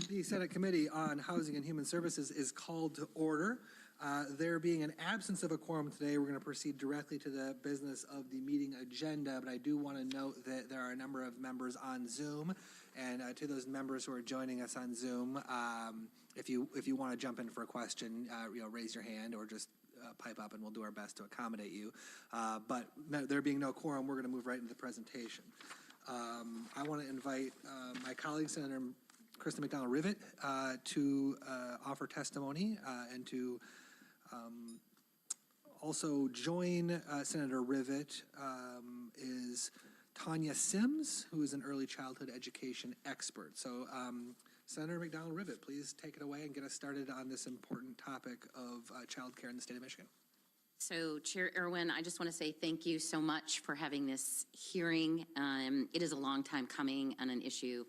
The Senate Committee on Housing and Human Services is called to order. There being an absence of a quorum today, we're going to proceed directly to the business of the meeting agenda, but I do want to note that there are a number of members on Zoom, and to those members who are joining us on Zoom, if you want to jump in for a question, raise your hand or just pipe up and we'll do our best to accommodate you. But there being no quorum, we're going to move right into the presentation. I want to invite my colleague, Senator Kristen McDonald-Rivet, to offer testimony and to also join Senator Rivet is Tanya Sims, who is an early childhood education expert. So Senator McDonald-Rivet, please take it away and get us started on this important topic of child care in the state of Michigan. So, Chair Irwin, I just want to say thank you so much for having this hearing. It is a long time coming on an issue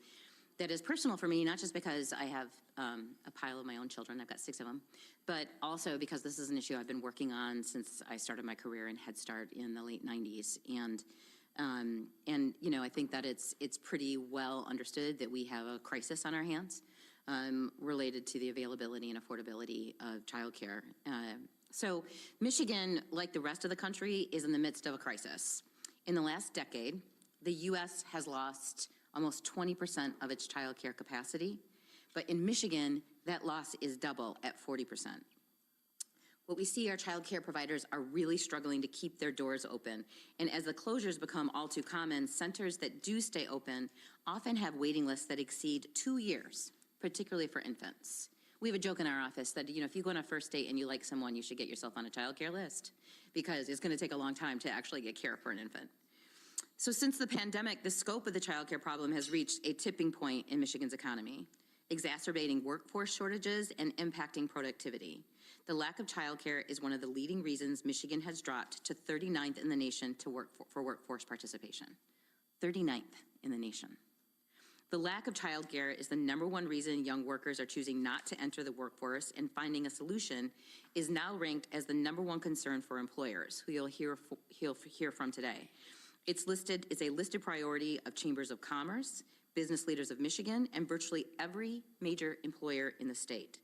that is personal for me, not just because I have a pile of my own children, I've got 6 of them, but also because this is an issue I've been working on since I started my career in Head Start in the late 90s. And I think that it's pretty well understood that we have a crisis on our hands related to the availability and affordability of childcare. So Michigan, like the rest of the country, is in the midst of a crisis. In the last decade, the U.S. has lost almost 20% of its child care capacity, but in Michigan, that loss is double at 40%. What we see, our child care providers are really struggling to keep their doors open, and as the closures become all too common, centers that do stay open often have waiting lists that exceed 2 years, particularly for infants. We have a joke in our office that, if you go on a first date and you like someone, you should get yourself on a child care list because it's going to take a long time to actually get care for an infant. So since the pandemic, the scope of the child care problem has reached a tipping point in Michigan's economy, exacerbating workforce shortages and impacting productivity. The lack of child care is one of the leading reasons Michigan has dropped to 39th in the nation for workforce participation. 39th in the nation. The lack of childcare is the #1 reason young workers are choosing not to enter the workforce, and finding a solution is now ranked as the #1 concern for employers, who you'll hear from today. It's a listed priority of chambers of commerce, business leaders of Michigan, and virtually every major employer in the state.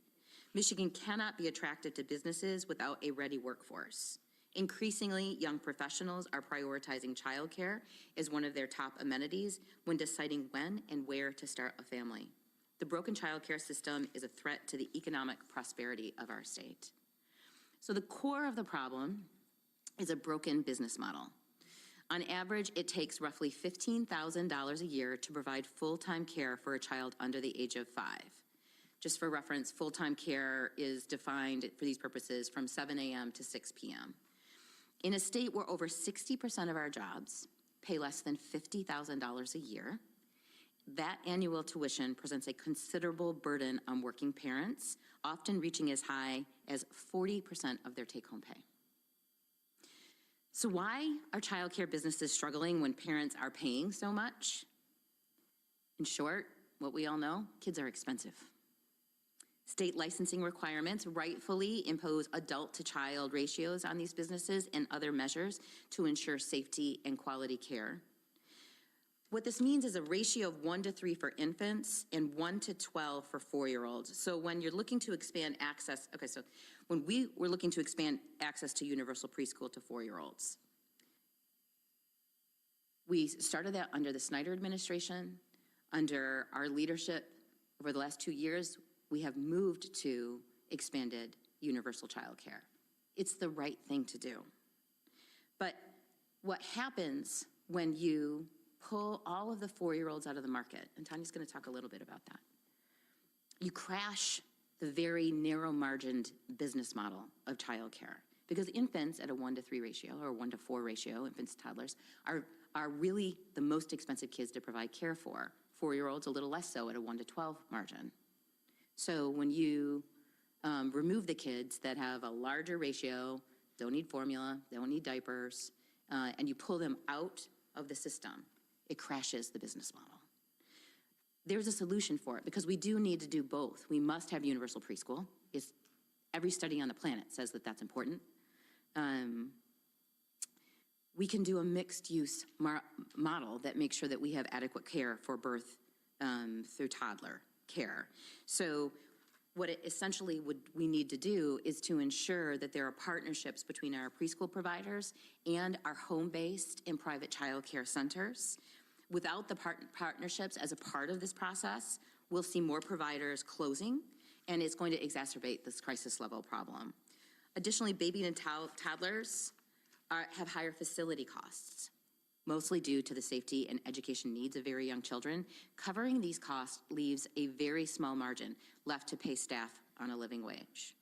Michigan cannot be attractive to businesses without a ready workforce. Increasingly, young professionals are prioritizing childcare as one of their top amenities when deciding when and where to start a family. The broken childcare system is a threat to the economic prosperity of our state. So the core of the problem is a broken business model. On average, it takes roughly $15,000 a year to provide full-time care for a child under the age of 5. Just for reference, full-time care is defined for these purposes from 7 a.m. to 6 p.m. In a state where over 60% of our jobs pay less than $50,000 a year, that annual tuition presents a considerable burden on working parents, often reaching as high as 40% of their take-home pay. So why are childcare businesses struggling when parents are paying so much? In short, what we all know, kids are expensive. State licensing requirements rightfully impose adult-to-child ratios on these businesses and other measures to ensure safety and quality care. What this means is a ratio of 1 to 3 for infants and 1 to 12 for 4-year-olds. So when you're looking to expand access, when we were looking to expand access to universal preschool to 4-year-olds, we started that under the Snyder administration. Under our leadership over the last 2 years, we have moved to expanded universal child care. It's the right thing to do. But what happens when you pull all of the 4-year-olds out of the market, and Tanya's going to talk a little bit about that, you crash the very narrow-margined business model of child care. Because infants at a 1 to 3 ratio or 1 to 4 ratio, infants, toddlers, are really the most expensive kids to provide care for. 4-year-olds a little less so at a 1 to 12 margin. So when you remove the kids that have a larger ratio, don't need formula, don't need diapers, and you pull them out of the system, it crashes the business model. There's a solution for it because we do need to do both. We must have universal preschool. Every study on the planet says that that's important. We can do a mixed use model that makes sure that we have adequate care for birth through toddler. care. So what it essentially we need to do is to ensure that there are partnerships between our preschool providers and our home-based and private child care centers. Without the partnerships as a part of this process, we'll see more providers closing, and it's going to exacerbate this crisis level problem. Additionally, baby and toddlers have higher facility costs, mostly due to the safety and education needs of very young children. Covering these costs leaves a very small margin left to pay staff on a living wage.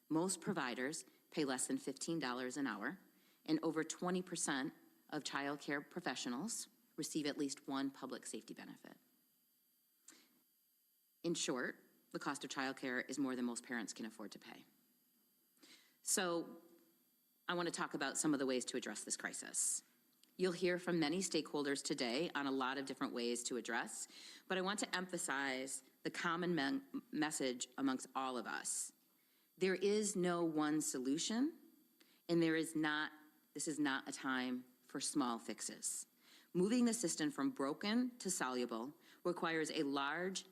Most providers pay less than $15 an hour, and over 20% of child care professionals receive at least one public safety benefit. In short, the cost of child care is more than most parents can afford to pay. So I want to talk about some of the ways to address this crisis. You'll hear from many stakeholders today on a lot of different ways to address, but I want to emphasize the common message amongst all of us. There is no one solution, and this is not a time for small fixes. Moving the system from broken to soluble requires a large,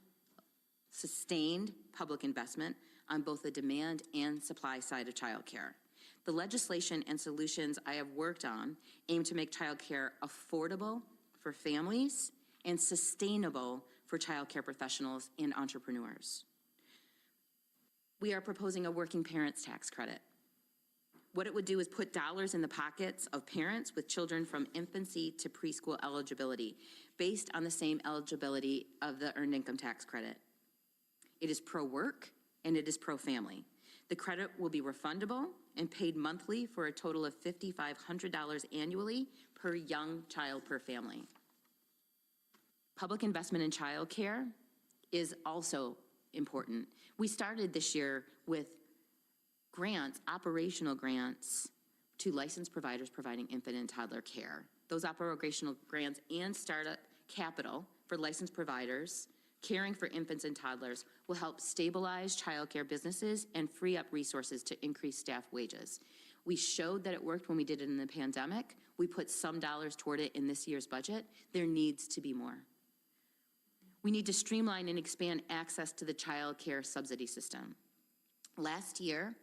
sustained public investment on both the demand and supply side of childcare. The legislation and solutions I have worked on aim to make childcare affordable for families and sustainable for childcare professionals and entrepreneurs. We are proposing a working parents tax credit. What it would do is put dollars in the pockets of parents with children from infancy to preschool eligibility, based on the same eligibility of the earned income tax credit. It is pro-work and it is pro-family. The credit will be refundable and paid monthly for a total of $5,500 annually per young child per family. Public investment in child care is also important. We started this year with grants, operational grants, to licensed providers providing infant and toddler care. Those operational grants and startup capital for licensed providers caring for infants and toddlers will help stabilize childcare businesses and free up resources to increase staff wages. We showed that it worked when we did it in the pandemic. We put some dollars toward it in this year's budget. There needs to be more. We need to streamline and expand access to the child care subsidy system. Last year,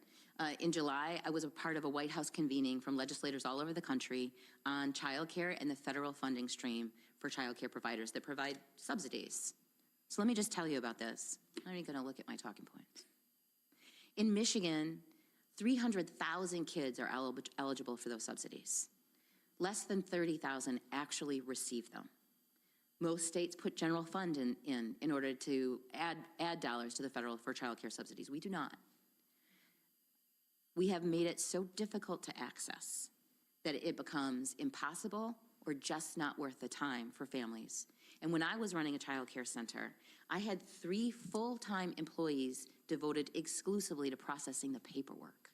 in July, I was a part of a White House convening from legislators all over the country on child care and the federal funding stream for child care providers that provide subsidies. So let me just tell you about this. I'm going to look at my talking points. In Michigan, 300,000 kids are eligible for those subsidies. Less than 30,000 actually receive them. Most states put general fund in order to add dollars to the federal for child care subsidies. We do not. We have made it so difficult to access that it becomes impossible or just not worth the time for families. And when I was running a child care center, I had 3 full-time employees devoted exclusively to processing the paperwork.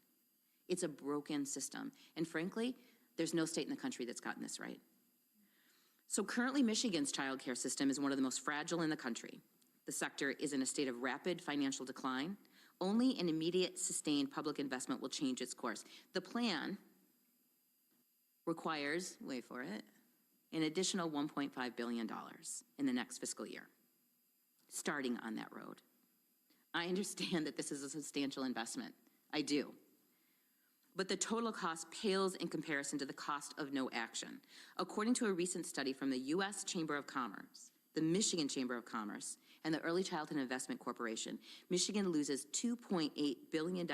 It's a broken system. And frankly, there's no state in the country that's gotten this right. So currently, Michigan's child care system is one of the most fragile in the country. The sector is in a state of rapid financial decline. Only an immediate, sustained public investment will change its course. The plan requires, wait for it, an additional $1.5 billion in the next fiscal year, starting on that road. I understand that this is a substantial investment. I do. But the total cost pales in comparison to the cost of no action. According to a recent study from the U.S. Chamber of Commerce, the Michigan Chamber of Commerce, and the Early Childhood Investment Corporation, Michigan loses $2.8 billion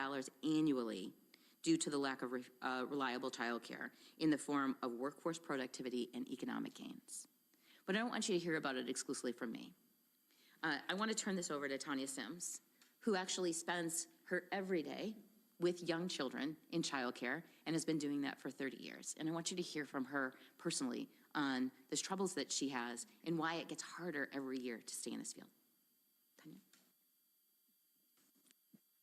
annually due to the lack of reliable childcare in the form of workforce productivity and economic gains. But I don't want you to hear about it exclusively from me. I want to turn this over to Tanya Sims, who actually spends her every day with young children in childcare and has been doing that for 30 years. And I want you to hear from her personally on the troubles that she has and why it gets harder every year to stay in this field. Tanya.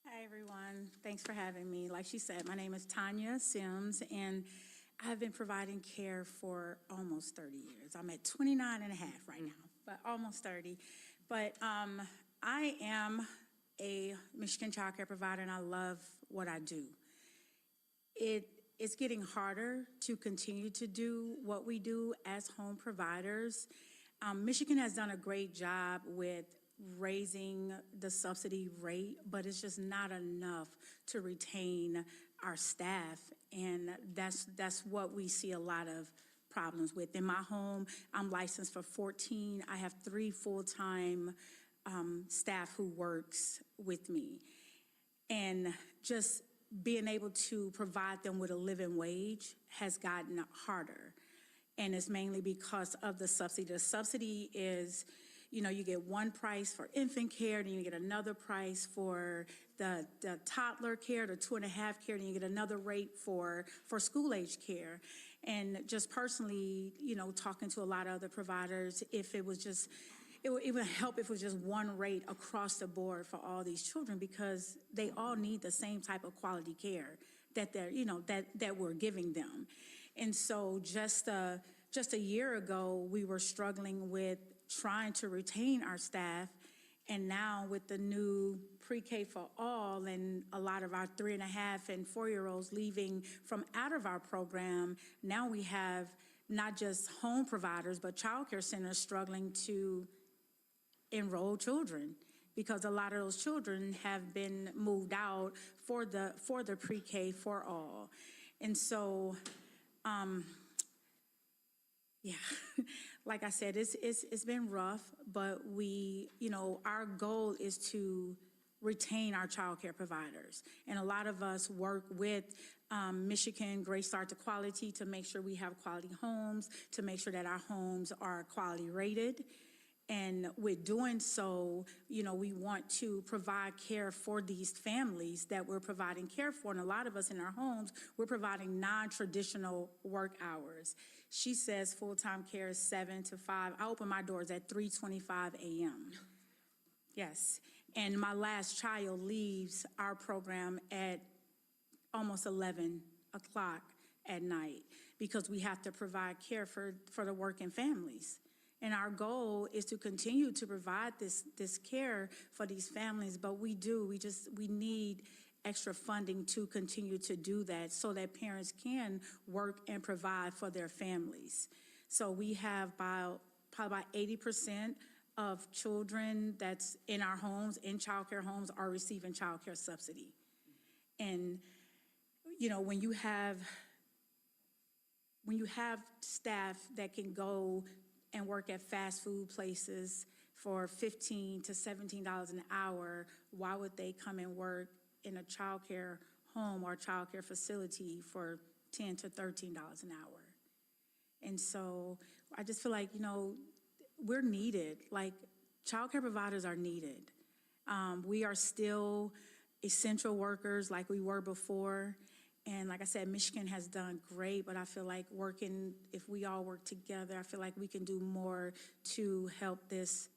Hi, everyone. Thanks for having me. Like she said, my name is Tanya Sims, and I've been providing care for almost 30 years. I'm at 29 and a half right now, but almost 30. But I am a Michigan child care provider, and I love what I do. It's getting harder to continue to do what we do as home providers. Michigan has done a great job with raising the subsidy rate, but it's just not enough to retain our staff. And that's what we see a lot of problems with. In my home, I'm licensed for 14. I have 3 full-time staff who works with me. And just being able to provide them with a living wage has gotten harder. And it's mainly because of the subsidy. The subsidy is, you get one price for infant care, then you get another price for the toddler care, the 2.5 care, then you get another rate for school-age care. And just personally, talking to a lot of other providers, if it was just, it would help if it was just one rate across the board for all these children, because they all need the same type of quality care that they're, that we're giving them. And so just a year ago, we were struggling with trying to retain our staff. And now with the new pre-K for all and a lot of our 3.5 and 4-year-olds leaving from out of our program, now we have not just home providers, but childcare centers struggling to enroll children, because a lot of those children have been moved out for the pre-K for all. And so, yeah, like I said, it's been rough, but our goal is to retain our child care providers. And a lot of us work with Michigan Great Start to Quality to make sure we have quality homes, to make sure that our homes are quality rated. And with doing so, we want to provide care for these families that we're providing care for. And a lot of us in our homes, we're providing non-traditional work hours. She says full-time care is 7 to 5. I open my doors at 3:25 a.m. Yes. And my last child leaves our program at almost 11 o'clock at night, because we have to provide care for the working families. And our goal is to continue to provide this care for these families, but we need extra funding to continue to do that, so that parents can work and provide for their families. So we have probably about 80% of children that's in our homes, in child care homes, are receiving child care subsidy. And, when you have staff that can go and work at fast food places for $15 to $17 an hour, why would they come and work in a child care home or child care facility for $10 to $13 an hour? And so I just feel like, we're needed. Like, child care providers are needed. We are still essential workers like we were before. And like I said, Michigan has done great, but I feel like if we all work together, I feel like we can do more to help this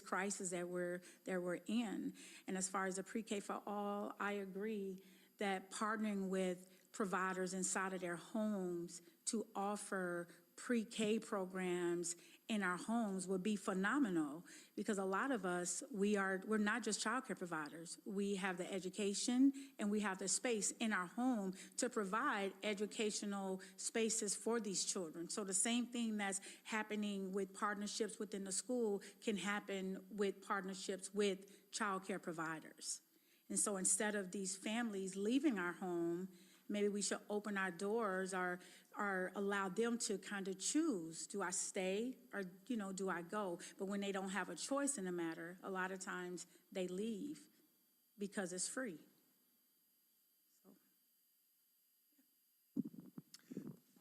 crisis that we're in. And as far as the pre-K for all, I agree that partnering with providers inside of their homes to offer pre-K programs in our homes would be phenomenal, because a lot of us, we're not just child care providers. We have the education and we have the space in our home to provide educational spaces for these children. So the same thing that's happening with partnerships within the school can happen with partnerships with child care providers. And so instead of these families leaving our home, maybe we should open our doors or allow them to kind of choose, do I stay or, do I go? But when they don't have a choice in the matter, a lot of times they leave because it's free.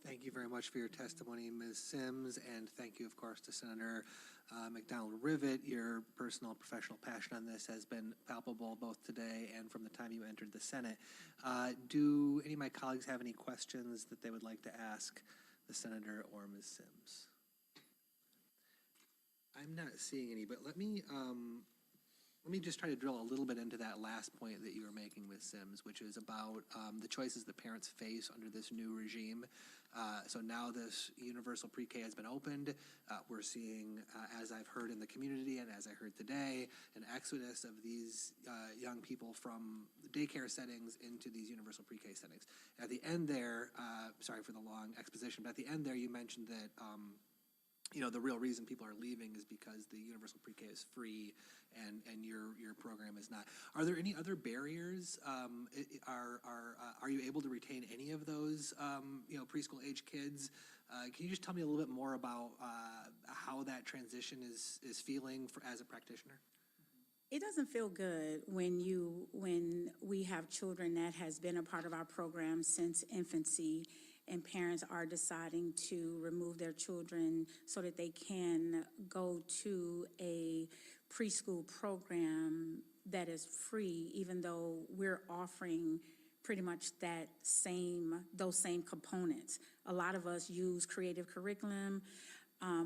Thank you very much for your testimony, Ms. Sims, and thank you, of course, to Senator McDonald-Rivet. Your personal and professional passion on this has been palpable both today and from the time you entered the Senate. Do any of my colleagues have any questions that they would like to ask the Senator or Ms. Sims? I'm not seeing any, but let me just try to drill a little bit into that last point that you were making, Ms. Sims, which is about the choices that parents face under this new regime. So now this universal pre-K has been opened. We're seeing, as I've heard in the community and as I heard today, an exodus of these young people from daycare settings into these universal pre-K settings. At the end there, sorry for the long exposition, but at the end there you mentioned that the real reason people are leaving is because the universal pre-K is free and your program is not. Are there any other barriers? Are you able to retain any of those, preschool age kids? Can you just tell me a little bit more about how that transition is feeling as a practitioner? It doesn't feel good when we have children that has been a part of our program since infancy, and parents are deciding to remove their children so that they can go to a preschool program that is free, even though we're offering pretty much those same components. A lot of us use creative curriculum.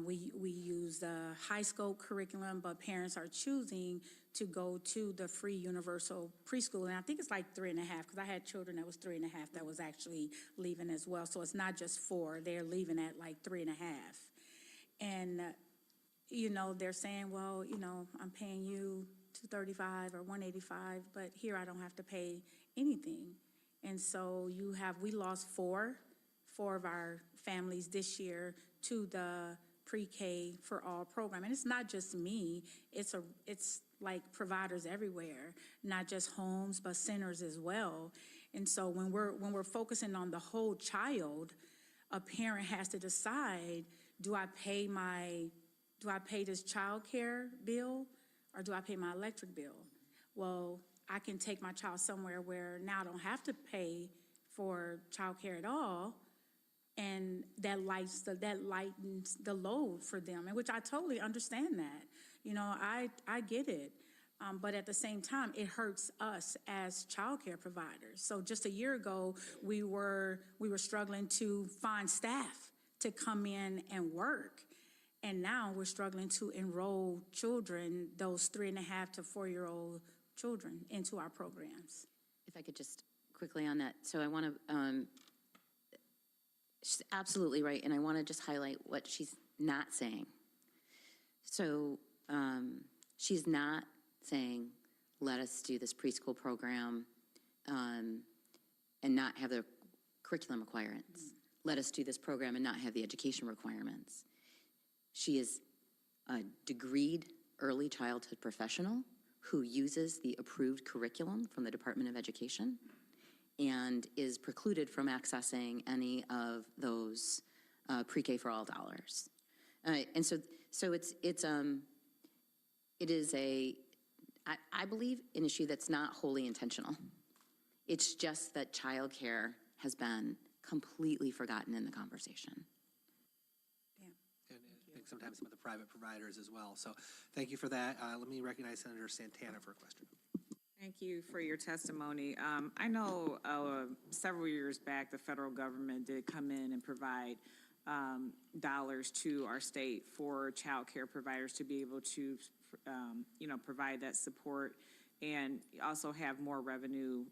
We use the high scope curriculum, but parents are choosing to go to the free universal preschool. And I think it's like 3.5, because I had children that was 3.5 that was actually leaving as well. So it's not just 4, they're leaving at like 3.5. And, they're saying, well, I'm paying you $235 or $185, but here I don't have to pay anything. And so we lost four of our families this year to the pre-K for all program. And it's not just me, it's like providers everywhere, not just homes, but centers as well. And so when we're focusing on the whole child, a parent has to decide, do I pay this child care bill or do I pay my electric bill? Well, I can take my child somewhere where now I don't have to pay for child care at all, and that lightens the load for them, and which I totally understand that. I get it. But at the same time, it hurts us as child care providers. So just a year ago, we were struggling to find staff to come in and work. And now we're struggling to enroll children, those 3.5 to 4-year-old children, into our programs. If I could just quickly on that. So I want to, she's absolutely right, and I want to just highlight what she's not saying. So she's not saying, let us do this preschool program and not have the curriculum requirements. Let us do this program and not have the education requirements. She is a degreed early childhood professional who uses the approved curriculum from the Department of Education and is precluded from accessing any of those pre-K for all dollars. And so it is I believe, an issue that's not wholly intentional. It's just that childcare has been completely forgotten in the conversation. And I think sometimes some of the private providers as well. So thank you for that. Let me recognize Senator Santana for a question. Thank you for your testimony. I know several years back, the federal government did come in and provide dollars to our state for child care providers to be able to, provide that support and also have more revenue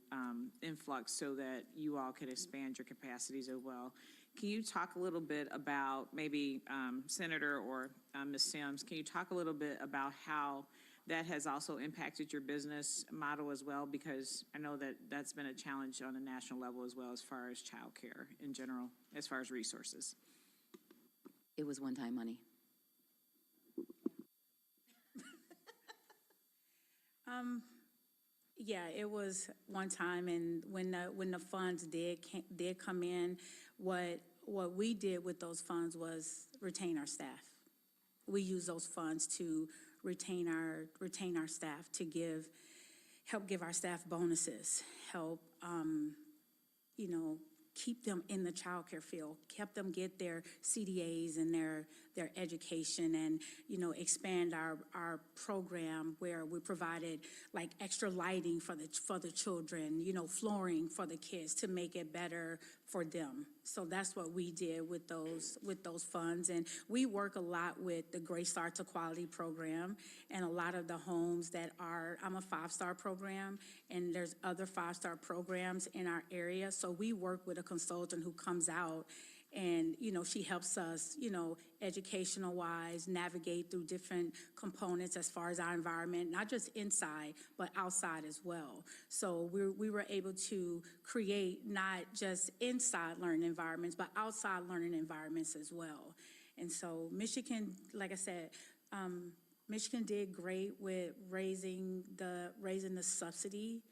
influx so that you all could expand your capacities as well. Can you talk a little bit about maybe Senator or Ms. Sims, can you talk a little bit about how that has also impacted your business model as well? Because I know that that's been a challenge on a national level as well as far as child care in general, as far as resources. It was one-time money. Yeah, it was one time, and when the funds did come in, what we did with those funds was retain our staff. We use those funds to retain our staff, to help give our staff bonuses, help keep them in the childcare field, kept them get their CDAs and their education, and expand our program where we provided like extra lighting for the children, flooring for the kids to make it better for them. So that's what we did with those funds. And we work a lot with the Great Start to Quality program and a lot of the homes that I'm a 5-star program, and there's other 5-star programs in our area. So we work with a consultant who comes out and, she helps us, educational wise, navigate through different components as far as our environment, not just inside, but outside as well. So we were able to create not just inside learning environments, but outside learning environments as well. And so Michigan, like I said, Michigan did great with raising the subsidy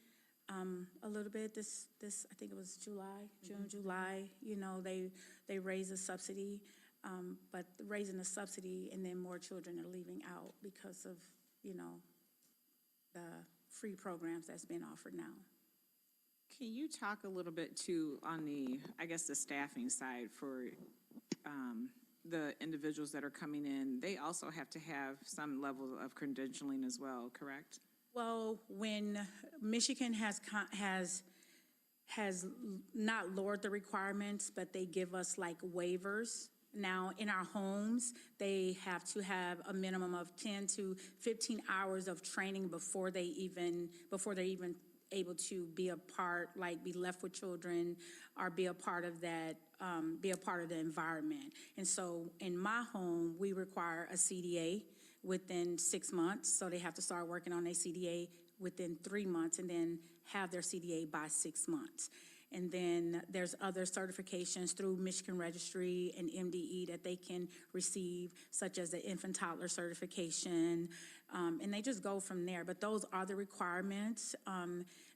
a little bit. This I think it was June, July. You know, they raised the subsidy, but raising the subsidy and then more children are leaving out because of, you know, the free programs that's been offered now. Can you talk a little bit too on the, I guess, the staffing side for the individuals that are coming in? They also have to have some level of credentialing as well, correct? Well, when Michigan has not lowered the requirements, but they give us like waivers. Now, in our homes, they have to have a minimum of 10 to 15 hours of training before they're even able to be a part, like be left with children or be a part of that, be a part of the environment. And so in my home, we require a CDA within 6 months. So they have to start working on their CDA within 3 months and then have their CDA by 6 months. And then there's other certifications through Michigan Registry and MDE that they can receive, such as the infant toddler certification, and they just go from there. But those are the requirements.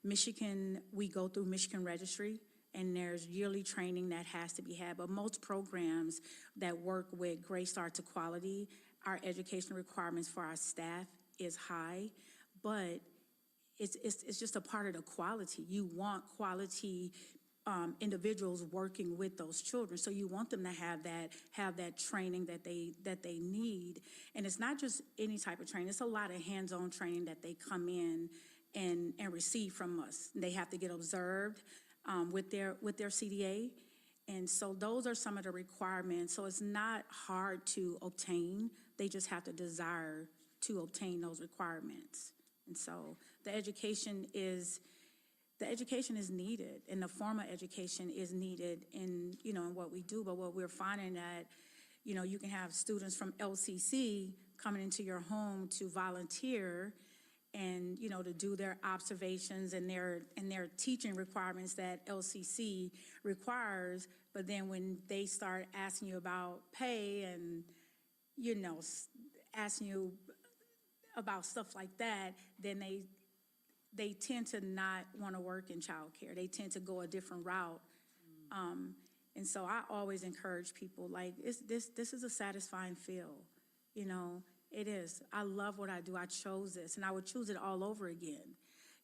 We go through Michigan Registry, and there's yearly training that has to be had. But most programs that work with Great Start to Quality, our education requirements for our staff is high, but it's just a part of the quality. You want quality individuals working with those children, so you want them to have that training that they need. And it's not just any type of training; it's a lot of hands-on training that they come in and receive from us. They have to get observed with their CDA, and so those are some of the requirements. So it's not hard to obtain; they just have to desire to obtain those requirements. And so the education is needed, and the formal education is needed in, you know, in what we do. But what we're finding that, you know, you can have students from LCC coming into your home to volunteer and, you know, to do their observations and their teaching requirements that LCC requires. But then when they start asking you about pay and, you know, asking you about stuff like that, then they tend to not want to work in childcare. They tend to go a different route. And so I always encourage people, like, this is a satisfying field. You know, it is. I love what I do. I chose this, and I would choose it all over again.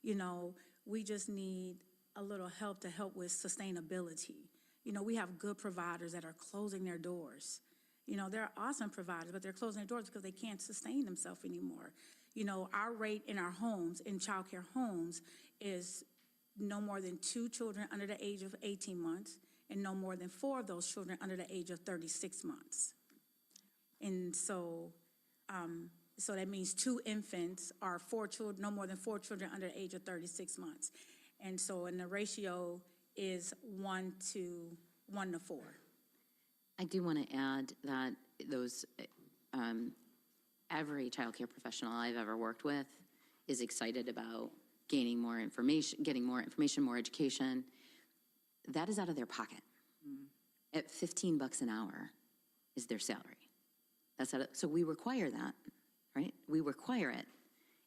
You know, we just need a little help to help with sustainability. You know, we have good providers that are closing their doors. You know, they're awesome providers, but they're closing their doors because they can't sustain themselves anymore. You know, our rate in our homes, in childcare homes, is no more than 2 children under the age of 18 months and no more than 4 of those children under the age of 36 months. And so, so that means 2 infants or 4 children, no more than 4 children under the age of 36 months. And so, and the ratio is 1 to 4. I do want to add that every childcare professional I've ever worked with is excited about getting more information, more education. That is out of their pocket. At $15 an hour is their salary. So we require that, right? We require it.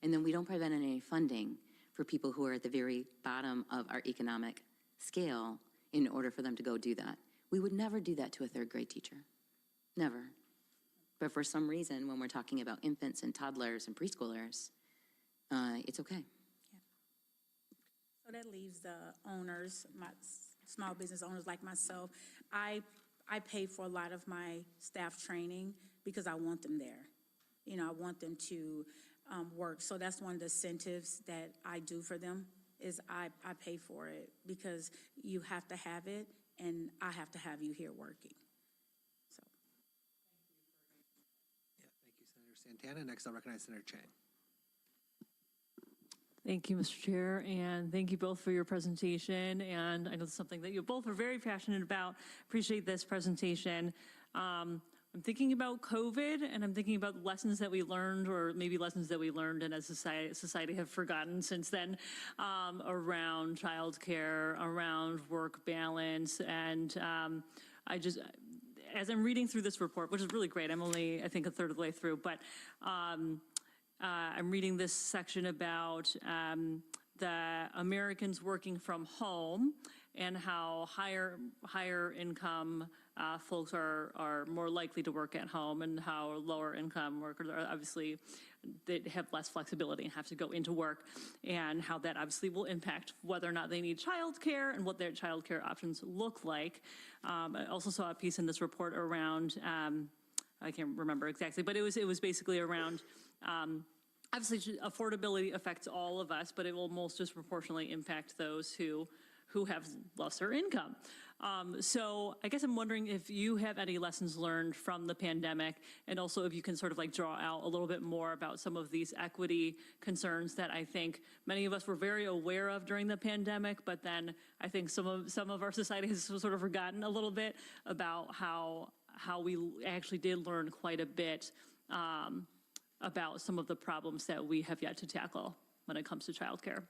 And then we don't provide any funding for people who are at the very bottom of our economic scale in order for them to go do that. We would never do that to a 3rd grade teacher. Never. But for some reason, when we're talking about infants and toddlers and preschoolers, it's okay. Yeah. So that leaves the owners, my small business owners like myself. I pay for a lot of my staff training because I want them there. You know, I want them to work. So that's one of the incentives that I do for them is I pay for it because you have to have it and I have to have you here working. So. Yeah, thank you, Senator Santana. Next, I'll recognize Senator Chang. Thank you, Mr. Chair, and thank you both for your presentation. And I know it's something that you both are very passionate about. Appreciate this presentation. I'm thinking about COVID, and I'm thinking about lessons that we learned, or maybe lessons that we learned and as society have forgotten since then, around childcare, around work balance, and as I'm reading through this report, which is really great, I'm only, I think, a third of the way through, but I'm reading this section about the Americans working from home and how higher income folks are more likely to work at home, and how lower income workers are obviously, they have less flexibility and have to go into work, and how that obviously will impact whether or not they need childcare and what their childcare options look like. I also saw a piece in this report around, I can't remember exactly, but it was basically around, obviously affordability affects all of us, but it will most disproportionately impact those who have lesser income. So I guess I'm wondering if you have any lessons learned from the pandemic, and also if you can sort of like draw out a little bit more about some of these equity concerns that I think many of us were very aware of during the pandemic, but then I think some of our society has sort of forgotten a little bit about how we actually did learn quite a bit about some of the problems that we have yet to tackle when it comes to childcare.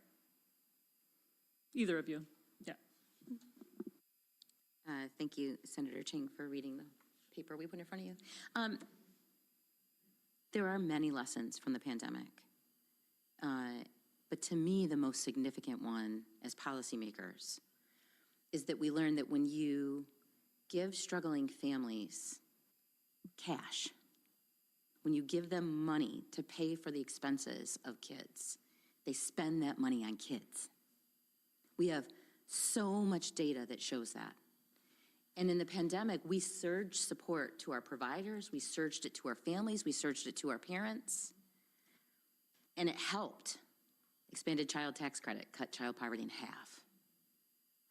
Either of you. Yeah. Thank you, Senator Ching, for reading the paper we put in front of you. There are many lessons from the pandemic, but to me, the most significant one as policymakers is that we learned that when you give struggling families cash, when you give them money to pay for the expenses of kids, they spend that money on kids. We have so much data that shows that. And in the pandemic, we surged support to our providers, we surged it to our families, we surged it to our parents, and it helped. Expanded child tax credit, cut child poverty in half.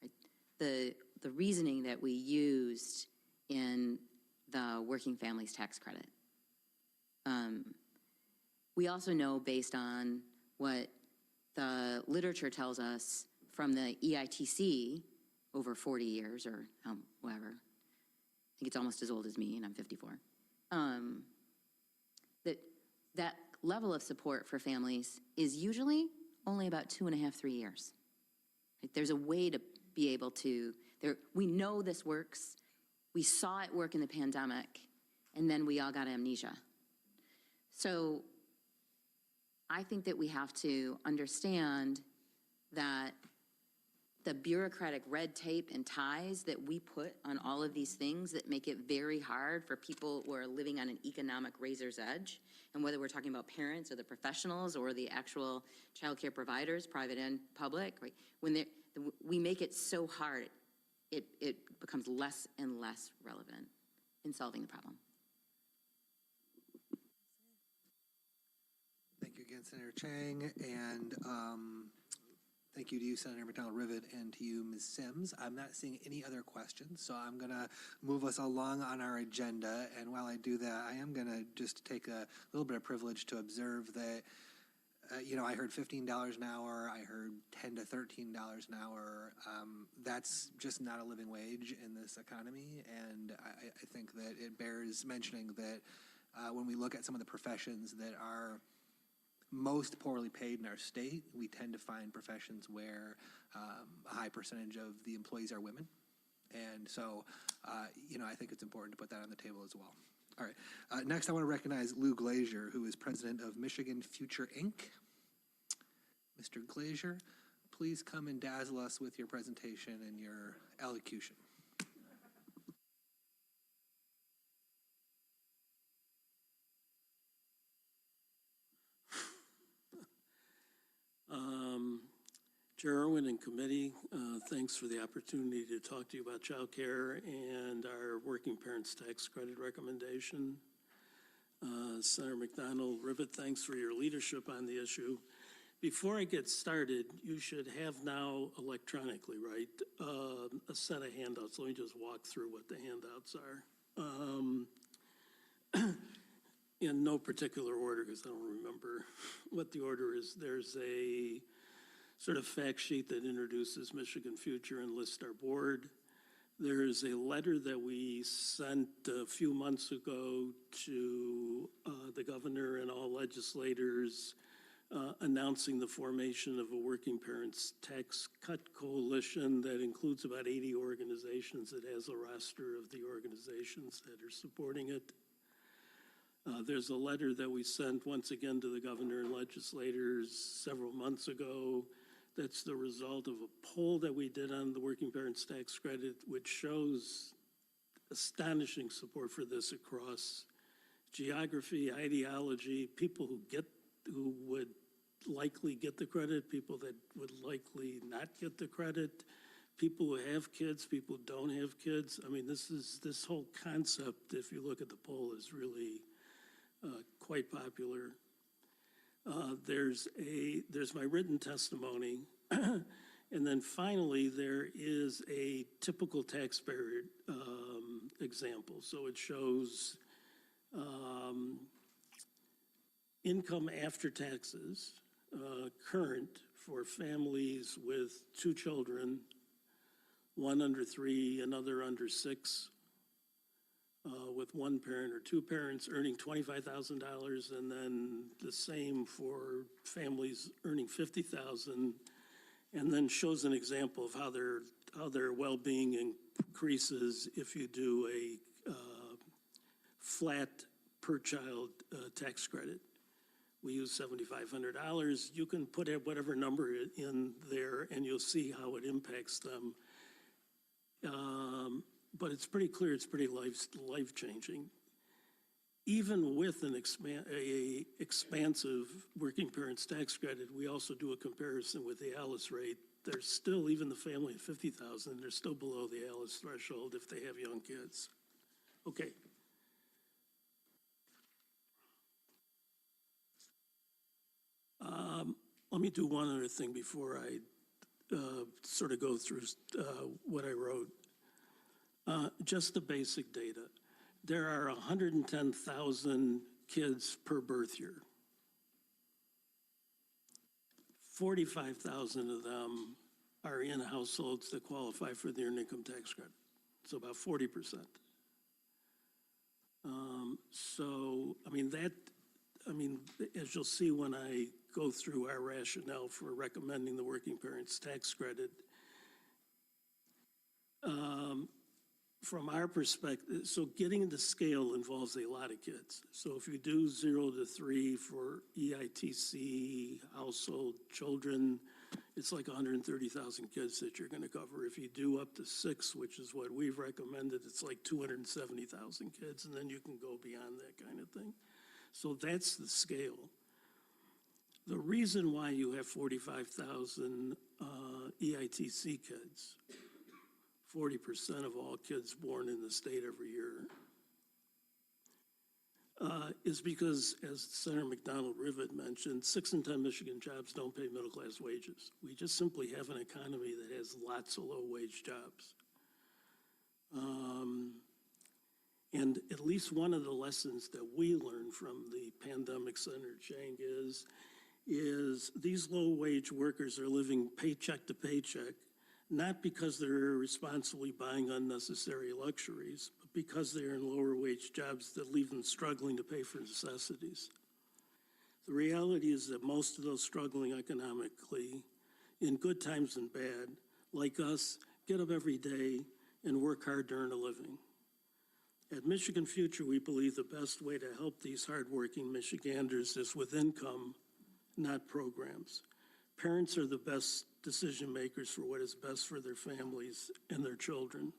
Right? The reasoning that we used in the working families tax credit. We also know, based on what the literature tells us from the EITC over 40 years, or whatever, I think it's almost as old as me, and I'm 54, that level of support for families is usually only about 2.5, 3 years. Right? There's a way to be able to, we know this works, we saw it work in the pandemic, and then we all got amnesia. So I think that we have to understand that the bureaucratic red tape and ties that we put on all of these things that make it very hard for people who are living on an economic razor's edge, and whether we're talking about parents or the professionals or the actual childcare providers, private and public, right? When we make it so hard, it becomes less and less relevant in solving the problem. Thank you again, Senator Chang, and thank you to you, Senator McDonald-Rivet, and to you, Ms. Sims. I'm not seeing any other questions, so I'm going to move us along on our agenda. And while I do that, I am going to just take a little bit of privilege to observe that, I heard $15 an hour, I heard $10 to $13 an hour. That's just not a living wage in this economy, and I think that it bears mentioning that when we look at some of the professions that are most poorly paid in our state, we tend to find professions where a high percentage of the employees are women. And so, I think it's important to put that on the table as well. All right. Next, I want to recognize Lou Glazier, who is president of Michigan Future Inc. Mr. Glazier, please come and dazzle us with your presentation and your elocution. Chair Irwin and committee, thanks for the opportunity to talk to you about child care and our working parents tax credit recommendation. Senator McDonald-Rivet, thanks for your leadership on the issue. Before I get started, you should have now electronically, right, a set of handouts. Let me just walk through what the handouts are. In no particular order, because I don't remember what the order is. There's a sort of fact sheet that introduces Michigan Future and lists our board. There's a letter that we sent a few months ago to the governor and all legislators announcing the formation of a working parents tax cut coalition that includes about 80 organizations. It has a roster of the organizations that are supporting it. There's a letter that we sent once again to the governor and legislators several months ago. That's the result of a poll that we did on the working parents tax credit, which shows astonishing support for this across geography, ideology, people who would likely get the credit, people that would likely not get the credit, people who have kids, people who don't have kids. I mean, this whole concept, if you look at the poll, is really quite popular. There's my written testimony. And then finally, there is a typical taxpayer example. So it shows income after taxes, current for families with 2 children, one under 3, another under 6, with 1 parent or 2 parents earning $25,000, and then the same for families earning $50,000, and then shows an example of how their well-being increases if you do a flat per child tax credit. We use $7,500. You can put whatever number in there and you'll see how it impacts them. But it's pretty clear, it's pretty life-changing. Even with an expansive working parents tax credit, we also do a comparison with the ALICE rate. There's still, even the family of $50,000, they're still below the ALICE threshold if they have young kids. Okay. Let me do one other thing before I sort of go through what I wrote. Just the basic data. There are 110,000 kids per birth year. 45,000 of them are in households that qualify for the earned income tax credit. So about 40%. As you'll see when I go through our rationale for recommending the working parents tax credit, from our perspective, so getting into scale involves a lot of kids. So if you do 0 to 3 for EITC household children, it's like 130,000 kids that you're going to cover. If you do up to 6, which is what we've recommended, it's like 270,000 kids, and then you can go beyond that kind of thing. So that's the scale. The reason why you have 45,000 EITC kids, 40% of all kids born in the state every year, is because, as Senator McDonald-Rivet mentioned, 6 in 10 Michigan jobs don't pay middle-class wages. We just simply have an economy that has lots of low-wage jobs. And at least one of the lessons that we learned from the pandemic, Senator Chang, is these low-wage workers are living paycheck to paycheck, not because they're responsibly buying unnecessary luxuries, but because they're in lower-wage jobs that leave them struggling to pay for necessities. The reality is that most of those struggling economically, in good times and bad, like us, get up every day and work hard to earn a living. At Michigan Future, we believe the best way to help these hardworking Michiganders is with income, not programs. Parents are the best decision makers for what is best for their families and their children.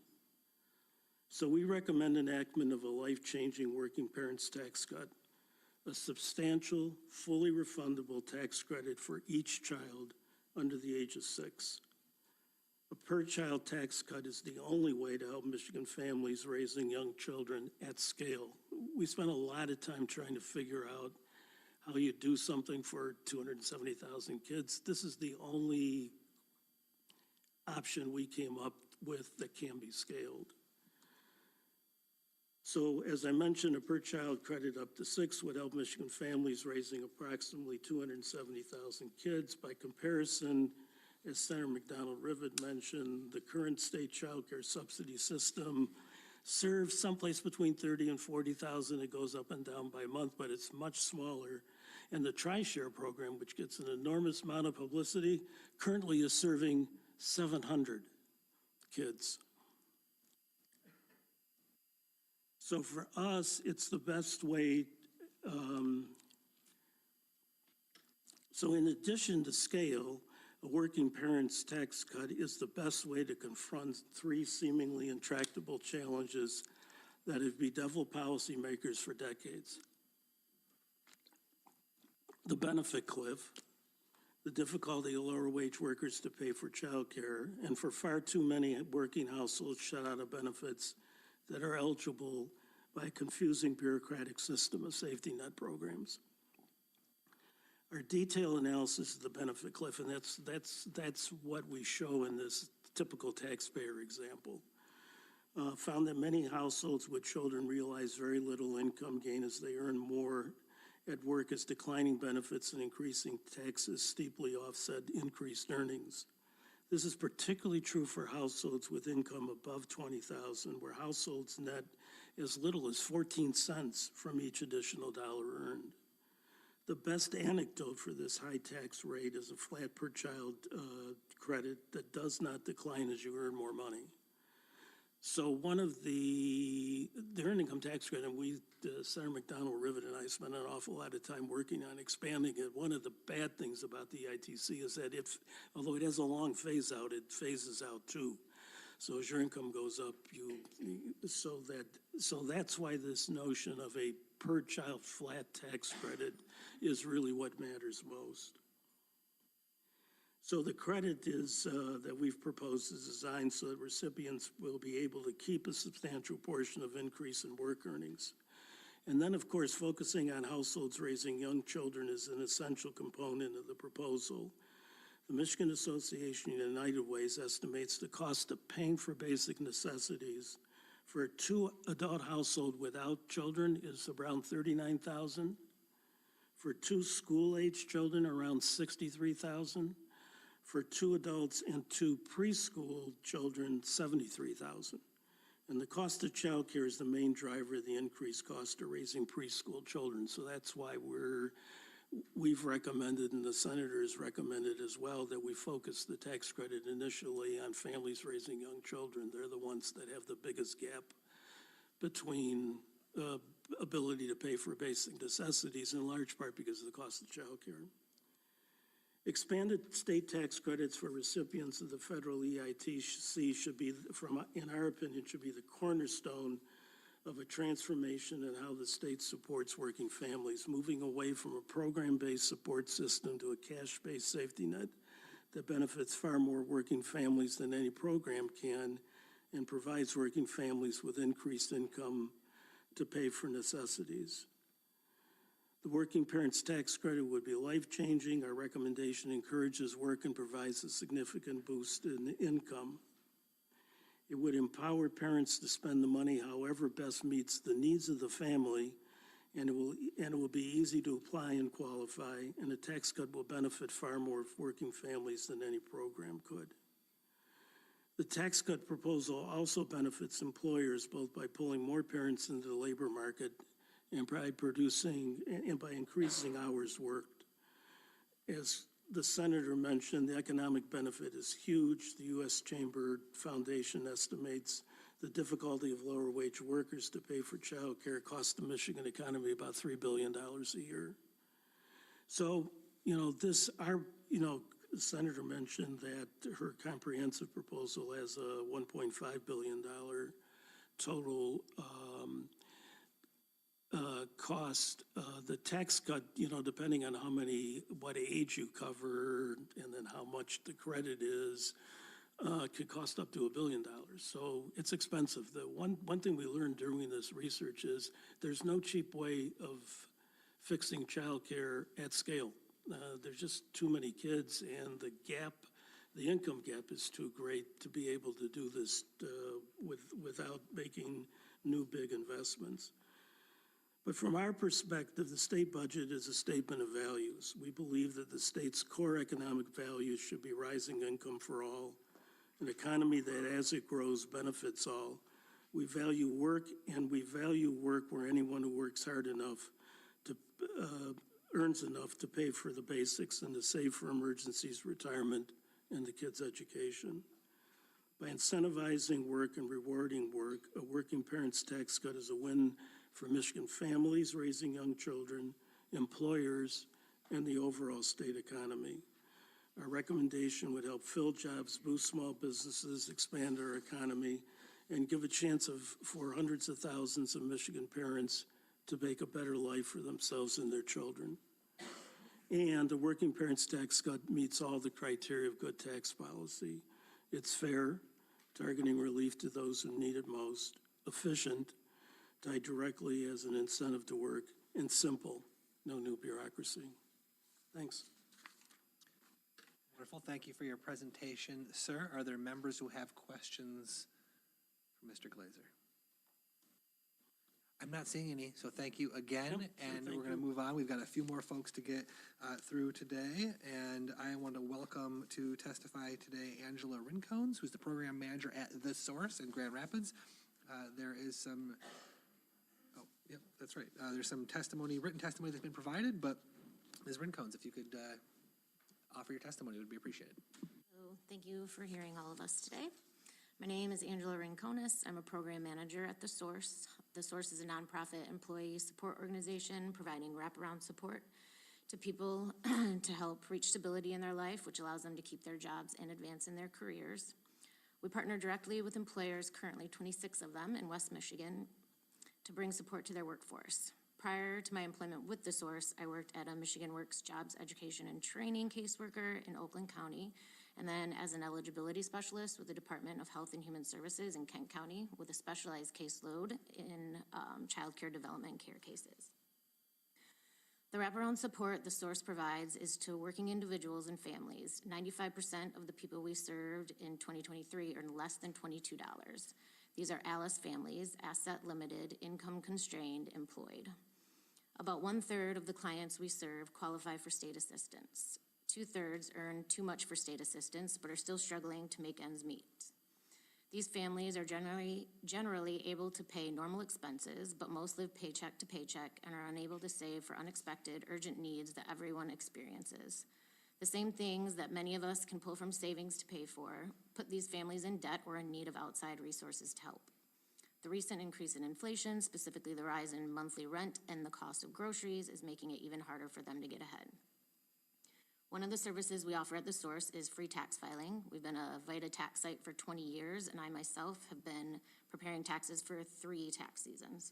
So we recommend enactment of a life-changing working parents tax cut, a substantial, fully refundable tax credit for each child under the age of 6. A per-child tax cut is the only way to help Michigan families raising young children at scale. We spent a lot of time trying to figure out how you do something for 270,000 kids. This is the only option we came up with that can be scaled. So as I mentioned, a per-child credit up to 6 would help Michigan families raising approximately 270,000 kids. By comparison, as Senator McDonald-Rivet mentioned, the current state child care subsidy system serves someplace between 30 and 40,000. It goes up and down by month, but it's much smaller. And the TRISHARE program, which gets an enormous amount of publicity, currently is serving 700 kids. So for us, it's the best way. So in addition to scale, a working parent's tax cut is the best way to confront three seemingly intractable challenges that have bedeviled policymakers for decades. The benefit cliff, the difficulty of lower wage workers to pay for childcare, and for far too many working households shut out of benefits that are eligible by a confusing bureaucratic system of safety net programs. Our detailed analysis of the benefit cliff, and that's what we show in this typical taxpayer example, found that many households with children realize very little income gain as they earn more at work as declining benefits and increasing taxes steeply offset increased earnings. This is particularly true for households with income above $20,000, where households net as little as 14 cents from each additional dollar earned. The best anecdote for this high tax rate is a flat per child credit that does not decline as you earn more money. So one of the earned income tax credit, Senator McDonald, Rivet, and I spent an awful lot of time working on expanding it. One of the bad things about the ITC is that although it has a long phase out, it phases out too. So as your income goes up, so that's why this notion of a per child flat tax credit is really what matters most. So the credit is that we've proposed is designed so that recipients will be able to keep a substantial portion of increase in work earnings. And then, of course, focusing on households raising young children is an essential component of the proposal. The Michigan Association of United Ways estimates the cost of paying for basic necessities for a two-adult household without children is around $39,000. For two school-age children, around $63,000. For two adults and two preschool children, $73,000. And the cost of childcare is the main driver of the increased cost of raising preschool children. So that's why we've recommended, and the senators recommended as well, that we focus the tax credit initially on families raising young children. They're the ones that have the biggest gap between ability to pay for basic necessities, in large part because of the cost of childcare. Expanded state tax credits for recipients of the federal EITC should be, in our opinion, should be the cornerstone of a transformation in how the state supports working families, moving away from a program-based support system to a cash-based safety net that benefits far more working families than any program can and provides working families with increased income to pay for necessities. The working parents tax credit would be life-changing. Our recommendation encourages work and provides a significant boost in income. It would empower parents to spend the money however best meets the needs of the family, and it will be easy to apply and qualify, and a tax cut will benefit far more working families than any program could. The tax cut proposal also benefits employers both by pulling more parents into the labor market and by increasing hours worked. As the senator mentioned, the economic benefit is huge. The U.S. Chamber Foundation estimates the difficulty of lower wage workers to pay for child care costs the Michigan economy about $3 billion a year. So, the senator mentioned that her comprehensive proposal has a $1.5 billion total cost. The tax cut, depending on what age you cover and then how much the credit is, could cost up to $1 billion. So it's expensive. The one thing we learned during this research is there's no cheap way of fixing childcare at scale. There's just too many kids, and the income gap is too great to be able to do this without making new big investments. But from our perspective, the state budget is a statement of values. We believe that the state's core economic values should be rising income for all, an economy that as it grows benefits all. We value work, and we value work where anyone who works hard enough earns enough to pay for the basics and to save for emergencies, retirement, and the kids' education. By incentivizing work and rewarding work, a working parent's tax cut is a win for Michigan families raising young children, employers, and the overall state economy. Our recommendation would help fill jobs, boost small businesses, expand our economy, and give a chance for hundreds of thousands of Michigan parents to make a better life for themselves and their children. And the working parents tax cut meets all the criteria of good tax policy. It's fair, targeting relief to those who need it most, efficient, tied directly as an incentive to work, and simple, no new bureaucracy. Thanks. Wonderful. Thank you for your presentation, sir. Are there members who have questions for Mr. Glazer? I'm not seeing any, so thank you again. Yep, sure, and thank we're going to you. move on. We've got a few more folks to get through today. And I want to welcome to testify today Angela Rincones, who's the program manager at The Source in Grand Rapids. There is some, oh, yep, that's right. There's some testimony, written testimony that's been provided, but Ms. Rincones, if you could offer your testimony, it would be appreciated. So thank you for hearing all of us today. My name is Angela Rincones. I'm a program manager at The Source. The Source is a nonprofit employee support organization providing wraparound support to people to help reach stability in their life, which allows them to keep their jobs and advance in their careers. We partner directly with employers, currently 26 of them in West Michigan, to bring support to their workforce. Prior to my employment with The Source, I worked at a Michigan Works Jobs Education and Training caseworker in Oakland County, and then as an eligibility specialist with the Department of Health and Human Services in Kent County with a specialized caseload in child care development and care cases. The wraparound support The Source provides is to working individuals and families. 95% of the people we served in 2023 earn less than $22. These are ALICE families, asset limited, income constrained, employed. About 1/3 of the clients we serve qualify for state assistance. 2/3 earn too much for state assistance, but are still struggling to make ends meet. These families are generally able to pay normal expenses, but most live paycheck to paycheck and are unable to save for unexpected, urgent needs that everyone experiences. The same things that many of us can pull from savings to pay for put these families in debt or in need of outside resources to help. The recent increase in inflation, specifically the rise in monthly rent and the cost of groceries, is making it even harder for them to get ahead. One of the services we offer at The Source is free tax filing. We've been a VITA tax site for 20 years, and I myself have been preparing taxes for 3 tax seasons.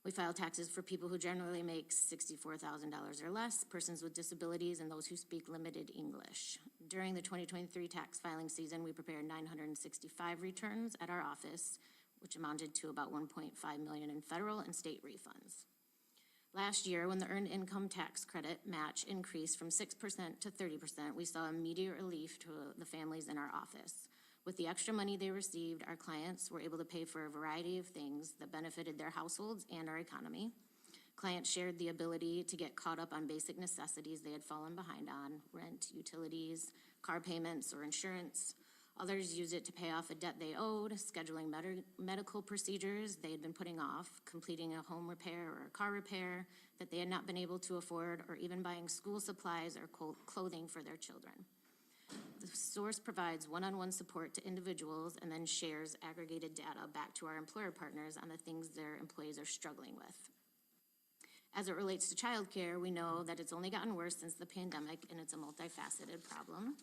We file taxes for people who generally make $64,000 or less, persons with disabilities, and those who speak limited English. During the 2023 tax filing season, we prepared 965 returns at our office, which amounted to about $1.5 million in federal and state refunds. Last year, when the Earned Income Tax Credit match increased from 6% to 30%, we saw immediate relief to the families in our office. With the extra money they received, our clients were able to pay for a variety of things that benefited their households and our economy. Clients shared the ability to get caught up on basic necessities they had fallen behind on: rent, utilities, car payments, or insurance. Others used it to pay off a debt they owed, scheduling medical procedures they had been putting off, completing a home repair or a car repair that they had not been able to afford, or even buying school supplies or clothing for their children. The Source provides one-on-one support to individuals and then shares aggregated data back to our employer partners on the things their employees are struggling with. As it relates to childcare, we know that it's only gotten worse since the pandemic, and it's a multifaceted problem.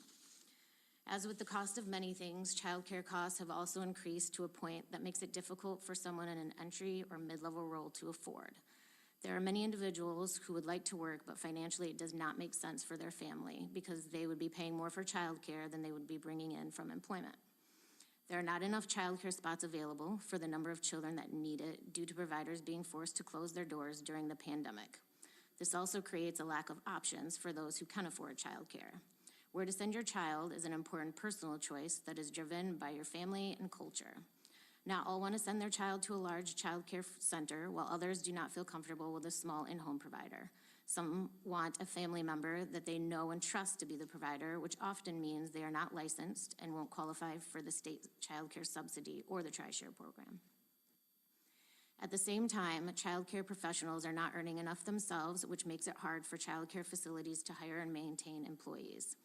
As with the cost of many things, childcare costs have also increased to a point that makes it difficult for someone in an entry or mid-level role to afford. There are many individuals who would like to work, but financially it does not make sense for their family because they would be paying more for childcare than they would be bringing in from employment. There are not enough childcare spots available for the number of children that need it due to providers being forced to close their doors during the pandemic. This also creates a lack of options for those who can afford childcare. Where to send your child is an important personal choice that is driven by your family and culture. Not all want to send their child to a large child care center, while others do not feel comfortable with a small in-home provider. Some want a family member that they know and trust to be the provider, which often means they are not licensed and won't qualify for the state child care subsidy or the TRISHARE program. At the same time, childcare professionals are not earning enough themselves, which makes it hard for childcare facilities to hire and maintain employees.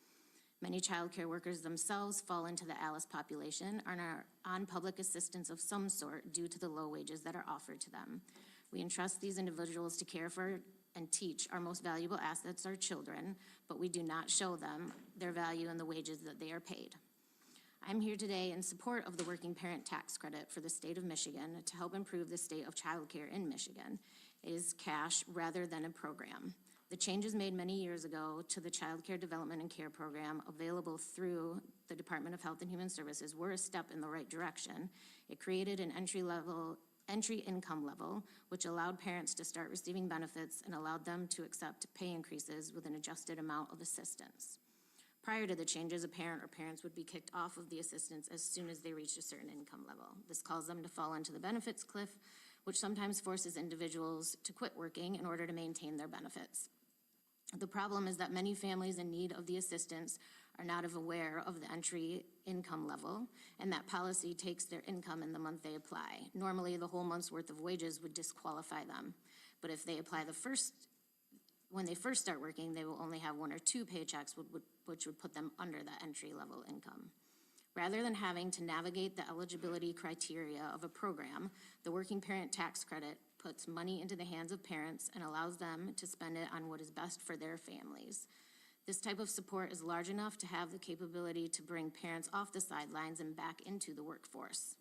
Many childcare workers themselves fall into the ALICE population and are on public assistance of some sort due to the low wages that are offered to them. We entrust these individuals to care for and teach our most valuable assets, our children, but we do not show them their value in the wages that they are paid. I'm here today in support of the Working Parent Tax Credit for the state of Michigan to help improve the state of childcare in Michigan. It is cash rather than a program. The changes made many years ago to the Child Care Development and Care Program available through the Department of Health and Human Services were a step in the right direction. It created an entry income level, which allowed parents to start receiving benefits and allowed them to accept pay increases with an adjusted amount of assistance. Prior to the changes, a parent or parents would be kicked off of the assistance as soon as they reached a certain income level. This caused them to fall into the benefits cliff, which sometimes forces individuals to quit working in order to maintain their benefits. The problem is that many families in need of the assistance are not aware of the entry income level, and that policy takes their income in the month they apply. Normally, the whole month's worth of wages would disqualify them, but if they apply when they first start working, they will only have 1 or 2 paychecks, which would put them under that entry-level income. Rather than having to navigate the eligibility criteria of a program, the Working Parent Tax Credit puts money into the hands of parents and allows them to spend it on what is best for their families. This type of support is large enough to have the capability to bring parents off the sidelines and back into the workforce.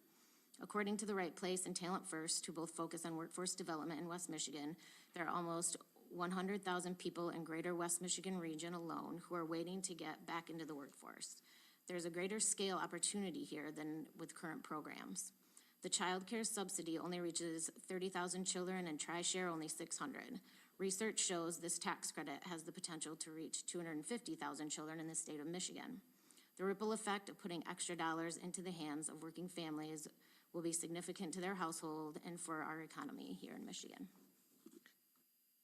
According to the Right Place and Talent First, who both focus on workforce development in West Michigan, there are almost 100,000 people in greater West Michigan region alone who are waiting to get back into the workforce. There's a greater scale opportunity here than with current programs. The child care subsidy only reaches 30,000 children and TRISHARE only 600. Research shows this tax credit has the potential to reach 250,000 children in the state of Michigan. The ripple effect of putting extra dollars into the hands of working families will be significant to their household and for our economy here in Michigan.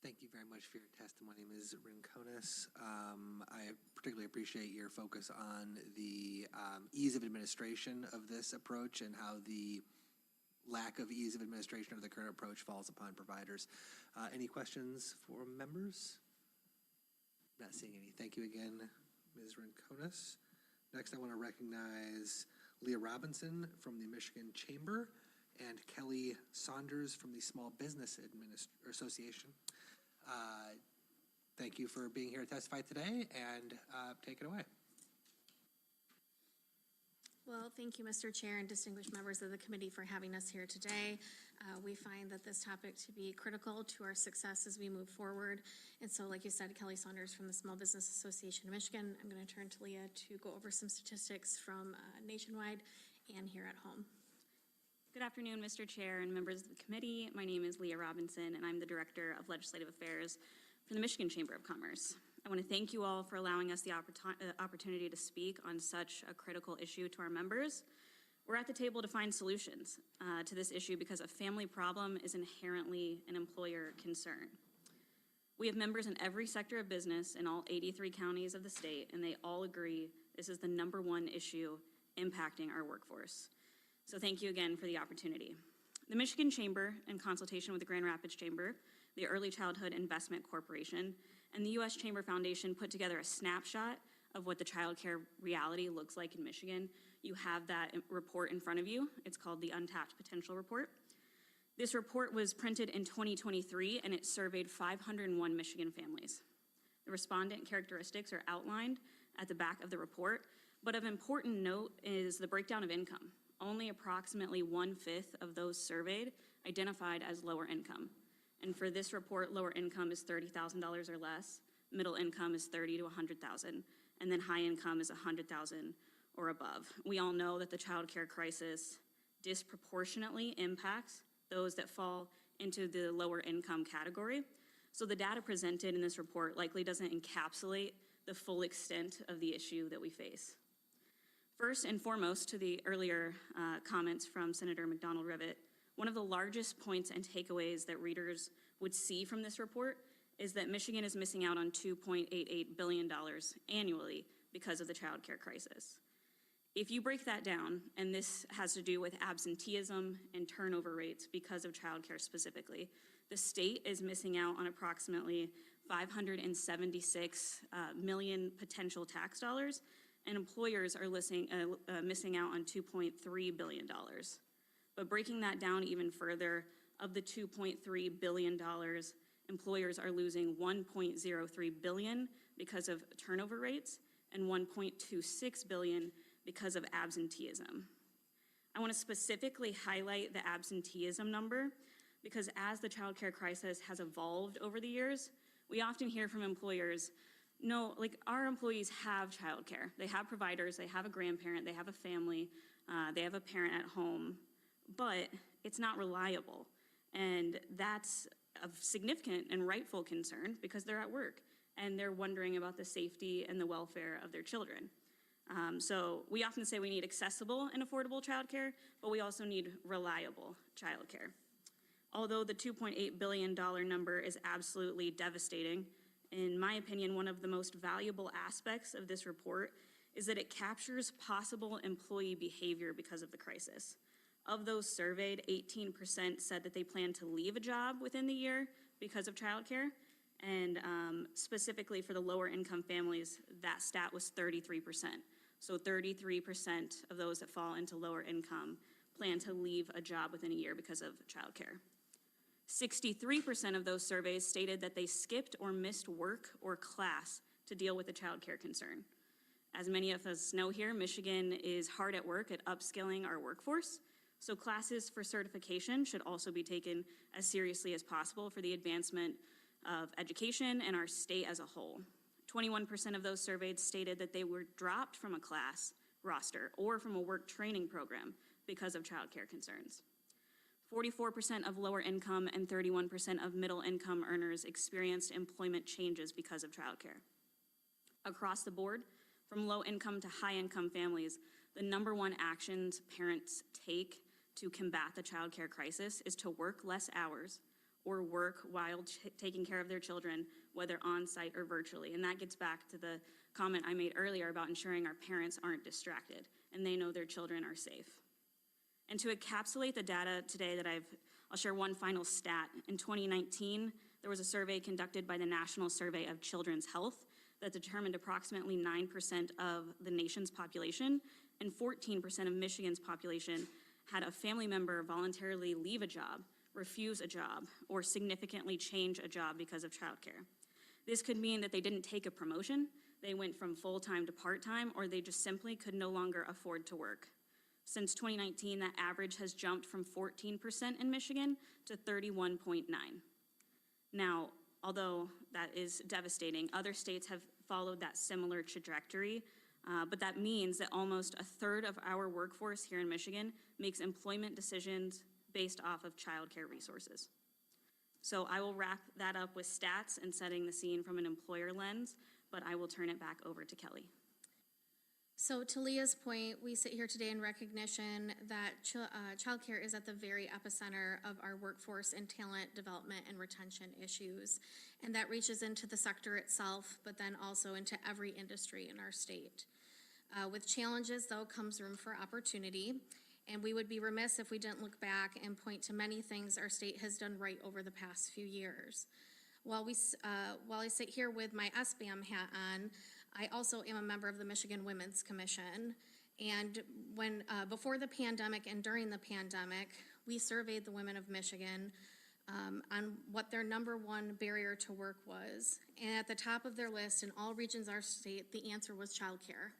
Thank you very much for your testimony, Ms. Rincones. I particularly appreciate your focus on the ease of administration of this approach and how the lack of ease of administration of the current approach falls upon providers. Any questions for members? Not seeing any. Thank you again, Ms. Rincones. Next, I want to recognize Leah Robinson from the Michigan Chamber and Kelly Saunders from the Small Business Association. Thank you for being here to testify today, and take it away. Well, thank you, Mr. Chair and distinguished members of the committee for having us here today. We find that this topic to be critical to our success as we move forward. And so, like you said, Kelly Saunders from the Small Business Association of Michigan. I'm going to turn to Leah to go over some statistics from nationwide and here at home. Good afternoon, Mr. Chair and members of the committee. My name is Leah Robinson, and I'm the Director of Legislative Affairs for the Michigan Chamber of Commerce. I want to thank you all for allowing us the opportunity to speak on such a critical issue to our members. We're at the table to find solutions to this issue because a family problem is inherently an employer concern. We have members in every sector of business in all 83 counties of the state, and they all agree this is the #1 issue impacting our workforce. So thank you again for the opportunity. The Michigan Chamber, in consultation with the Grand Rapids Chamber, the Early Childhood Investment Corporation, and the U.S. Chamber Foundation put together a snapshot of what the child care reality looks like in Michigan. You have that report in front of you. It's called the Untapped Potential Report. This report was printed in 2023, and it surveyed 501 Michigan families. The respondent characteristics are outlined at the back of the report, but of important note is the breakdown of income. Only approximately 1/5 of those surveyed identified as lower income. And for this report, lower income is $30,000 or less, middle income is $30,000 to $100,000, and then high income is $100,000 or above. We all know that the child care crisis disproportionately impacts those that fall into the lower income category. So the data presented in this report likely doesn't encapsulate the full extent of the issue that we face. First and foremost, to the earlier comments from Senator McDonald-Rivet, one of the largest points and takeaways that readers would see from this report is that Michigan is missing out on $2.88 billion annually because of the child care crisis. If you break that down, and this has to do with absenteeism and turnover rates because of childcare specifically, the state is missing out on approximately 576 million potential tax dollars, and employers are missing out on $2.3 billion. But breaking that down even further, of the $2.3 billion, employers are losing $1.03 billion because of turnover rates and $1.26 billion because of absenteeism. I want to specifically highlight the absenteeism number because as the child care crisis has evolved over the years, we often hear from employers, no, like our employees have childcare. They have providers, they have a grandparent, they have a family, they have a parent at home, but it's not reliable. And that's of significant and rightful concern because they're at work and they're wondering about the safety and the welfare of their children. So we often say we need accessible and affordable childcare, but we also need reliable childcare. Although the $2.8 billion number is absolutely devastating, in my opinion, one of the most valuable aspects of this report is that it captures possible employee behavior because of the crisis. Of those surveyed, 18% said that they plan to leave a job within the year because of childcare. And specifically for the lower income families, that stat was 33%. So 33% of those that fall into lower income plan to leave a job within a year because of childcare. 63% of those surveys stated that they skipped or missed work or class to deal with a childcare concern. As many of us know here, Michigan is hard at work at upskilling our workforce. So classes for certification should also be taken as seriously as possible for the advancement of education and our state as a whole. 21% of those surveyed stated that they were dropped from a class roster or from a work training program because of childcare concerns. 44% of lower income and 31% of middle income earners experienced employment changes because of childcare. Across the board, from low income to high income families, the number one actions parents take to combat the childcare crisis is to work less hours or work while taking care of their children, whether on-site or virtually. And that gets back to the comment I made earlier about ensuring our parents aren't distracted and they know their children are safe. And to encapsulate the data today I'll share one final stat. In 2019, there was a survey conducted by the National Survey of Children's Health that determined approximately 9% of the nation's population and 14% of Michigan's population had a family member voluntarily leave a job, refuse a job, or significantly change a job because of childcare. This could mean that they didn't take a promotion, they went from full-time to part-time, or they just simply could no longer afford to work. Since 2019, that average has jumped from 14% in Michigan to 31.9%. Now, although that is devastating, other states have followed that similar trajectory, but that means that almost a third of our workforce here in Michigan makes employment decisions based off of childcare resources. So I will wrap that up with stats and setting the scene from an employer lens, but I will turn it back over to Kelly. So to Leah's point, we sit here today in recognition that childcare is at the very epicenter of our workforce and talent development and retention issues. And that reaches into the sector itself, but then also into every industry in our state. With challenges, though, comes room for opportunity. And we would be remiss if we didn't look back and point to many things our state has done right over the past few years. While I sit here with my SBAM hat on, I also am a member of the Michigan Women's Commission. And when before the pandemic and during the pandemic, we surveyed the women of Michigan on what their number one barrier to work was. And at the top of their list in all regions of our state, the answer was childcare.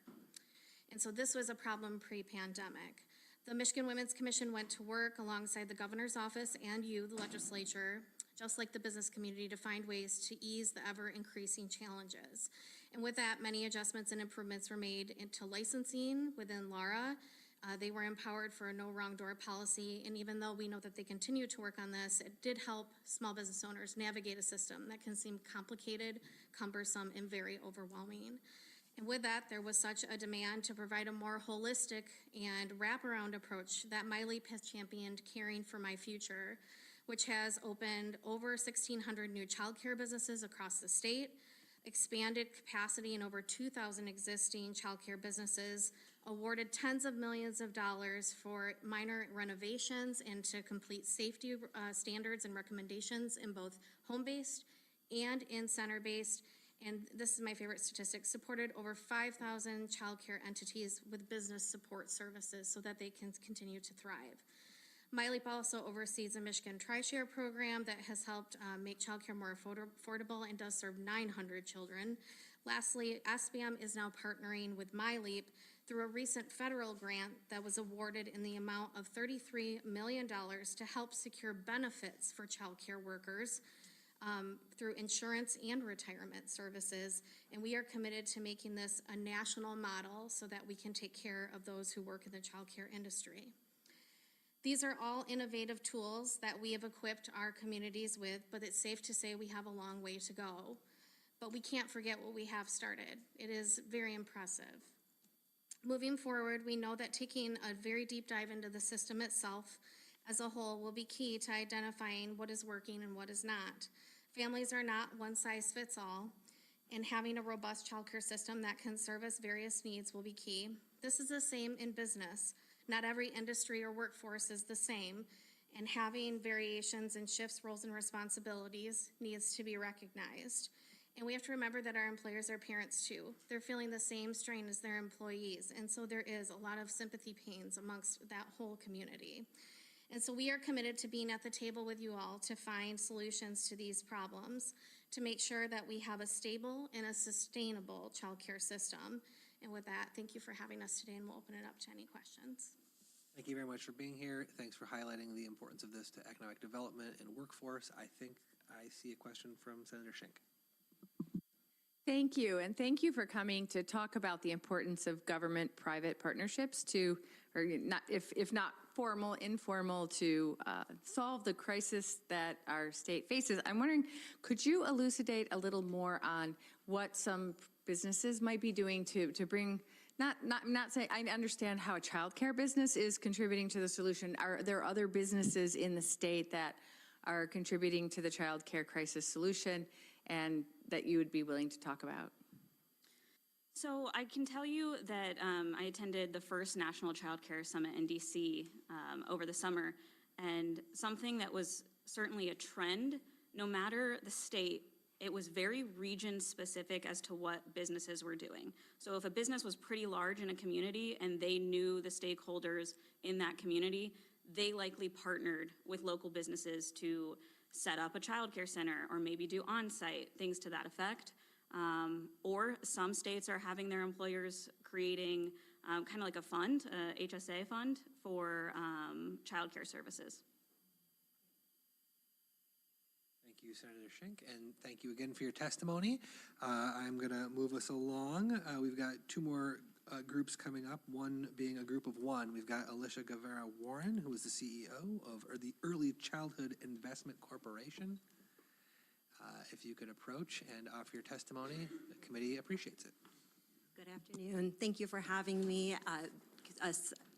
And so this was a problem pre-pandemic. The Michigan Women's Commission went to work alongside the governor's office and you, the legislature, just like the business community, to find ways to ease the ever-increasing challenges. And with that, many adjustments and improvements were made into licensing within LARA. They were empowered for a no wrong door policy, and even though we know that they continue to work on this, it did help small business owners navigate a system that can seem complicated, cumbersome, and very overwhelming. And with that, there was such a demand to provide a more holistic and wraparound approach that my LEAP has championed Caring for My Future, which has opened over 1,600 new childcare businesses across the state, expanded capacity in over 2,000 existing childcare businesses, awarded tens of millions of dollars for minor renovations and to complete safety standards and recommendations in both home-based and in center-based. And this is my favorite statistic, supported over 5,000 childcare entities with business support services so that they can continue to thrive. MyLeap also oversees a Michigan Tri-Share program that has helped make childcare more affordable and does serve 900 children. Lastly, SBM is now partnering with MyLeap through a recent federal grant that was awarded in the amount of $33 million to help secure benefits for childcare workers through insurance and retirement services. And we are committed to making this a national model so that we can take care of those who work in the childcare industry. These are all innovative tools that we have equipped our communities with, but it's safe to say we have a long way to go. But we can't forget what we have started. It is very impressive. Moving forward, we know that taking a very deep dive into the system itself as a whole will be key to identifying what is working and what is not. Families are not one size fits all, and having a robust childcare system that can service various needs will be key. This is the same in business. Not every industry or workforce is the same, and having variations in shifts, roles, and responsibilities needs to be recognized. And we have to remember that our employers are parents too. They're feeling the same strain as their employees, and so there is a lot of sympathy pains amongst that whole community. And so we are committed to being at the table with you all to find solutions to these problems, to make sure that we have a stable and a sustainable childcare system. And with that, thank you for having us today, and we'll open it up to any questions. Thank you very much for being here. Thanks for highlighting the importance of this to economic development and workforce. I think I see a question from Senator Schenk. Thank you, and thank you for coming to talk about the importance of government-private partnerships to, or not, if not formal, informal, to solve the crisis that our state faces. I'm wondering, could you elucidate a little more on what some businesses might be doing to bring, I'm not saying, I understand how a childcare business is contributing to the solution. Are there other businesses in the state that are contributing to the childcare crisis solution and that you would be willing to talk about? So I can tell you that I attended the first National Child Care Summit in DC over the summer, and something that was certainly a trend, no matter the state, it was very region specific as to what businesses were doing. So if a business was pretty large in a community and they knew the stakeholders in that community, they likely partnered with local businesses to set up a childcare center or maybe do on-site, things to that effect. Or some states are having their employers creating kind of like a fund, a HSA fund for childcare services. Thank you, Senator Schenk, and thank you again for your testimony. I'm going to move us along. We've got two more groups coming up, one being a group of one. We've got Alicia Guevara Warren, who is the CEO of the Early Childhood Investment Corporation. If you could approach and offer your testimony, the committee appreciates it. Good afternoon. Thank you for having me,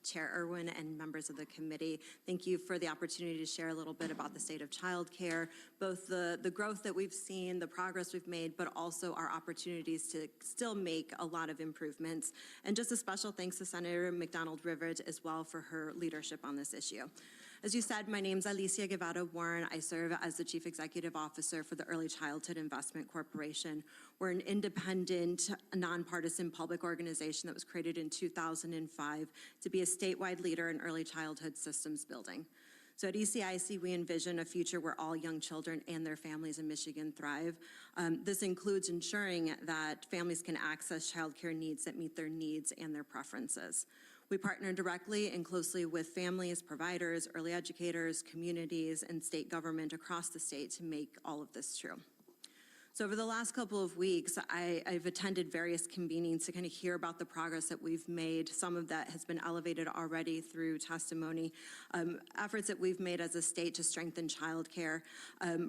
Chair Irwin and members of the committee. Thank you for the opportunity to share a little bit about the state of childcare, both the growth that we've seen, the progress we've made, but also our opportunities to still make a lot of improvements. And just a special thanks to Senator McDonald Rivers as well for her leadership on this issue. As you said, my name is Alicia Guevara Warren. I serve as the Chief Executive Officer for the Early Childhood Investment Corporation. We're an independent, nonpartisan public organization that was created in 2005 to be a statewide leader in early childhood systems building. So at ECIC, we envision a future where all young children and their families in Michigan thrive. This includes ensuring that families can access childcare needs that meet their needs and their preferences. We partner directly and closely with families, providers, early educators, communities, and state government across the state to make all of this true. So over the last couple of weeks, I've attended various convenings to kind of hear about the progress that we've made. Some of that has been elevated already through testimony. Efforts that we've made as a state to strengthen childcare.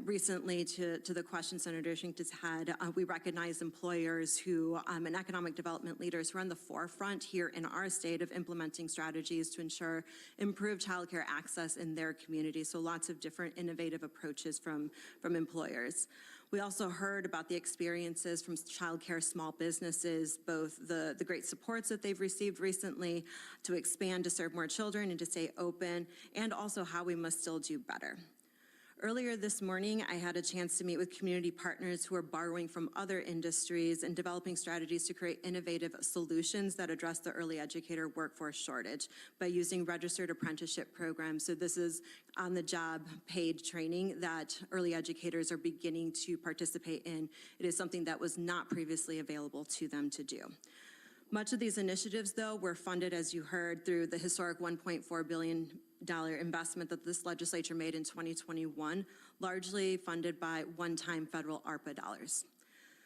Recently, to the question Senator Schenk has had, we recognize employers who, and economic development leaders who are on the forefront here in our state of implementing strategies to ensure improved childcare access in their community. So lots of different innovative approaches from employers. We also heard about the experiences from childcare small businesses, both the great supports that they've received recently to expand to serve more children and to stay open, and also how we must still do better. Earlier this morning, I had a chance to meet with community partners who are borrowing from other industries and developing strategies to create innovative solutions that address the early educator workforce shortage by using registered apprenticeship programs. So this is on-the-job paid training that early educators are beginning to participate in. It is something that was not previously available to them to do. Much of these initiatives, though, were funded, as you heard, through the historic $1.4 billion investment that this legislature made in 2021, largely funded by one-time federal ARPA dollars.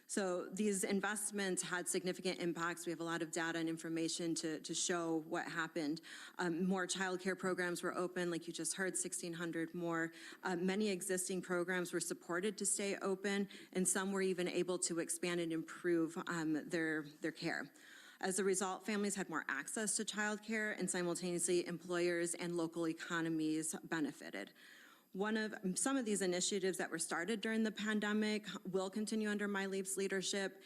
So these investments had significant impacts. We have a lot of data and information to show what happened. More childcare programs were open, like you just heard, 1,600 more. Many existing programs were supported to stay open, and some were even able to expand and improve their care. As a result, families had more access to childcare, and simultaneously employers and local economies benefited. Some of these initiatives that were started during the pandemic will continue under MyLeap's leadership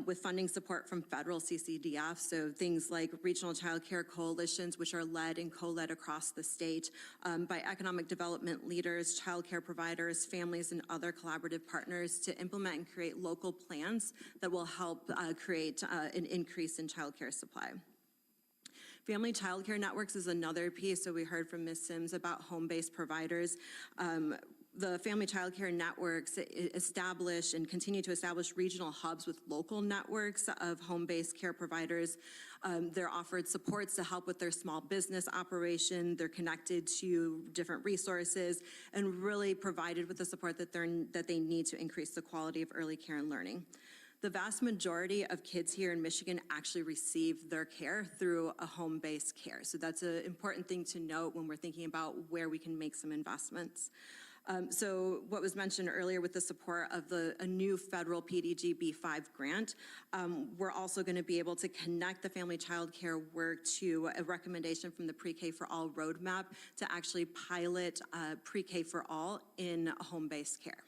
with funding support from federal CCDF, so things like regional child care coalitions, which are led and co-led across the state by economic development leaders, child care providers, families, and other collaborative partners to implement and create local plans that will help create an increase in child care supply. Family child care networks is another piece. So we heard from Ms. Sims about home-based providers. The family child care networks establish and continue to establish regional hubs with local networks of home-based care providers. They're offered supports to help with their small business operation. They're connected to different resources and really provided with the support that they need to increase the quality of early care and learning. The vast majority of kids here in Michigan actually receive their care through a home-based care. So that's an important thing to note when we're thinking about where we can make some investments. So what was mentioned earlier with the support of a new federal PDG B5 grant, we're also going to be able to connect the family child care work to a recommendation from the Pre-K for All roadmap to actually pilot Pre-K for All in home-based care.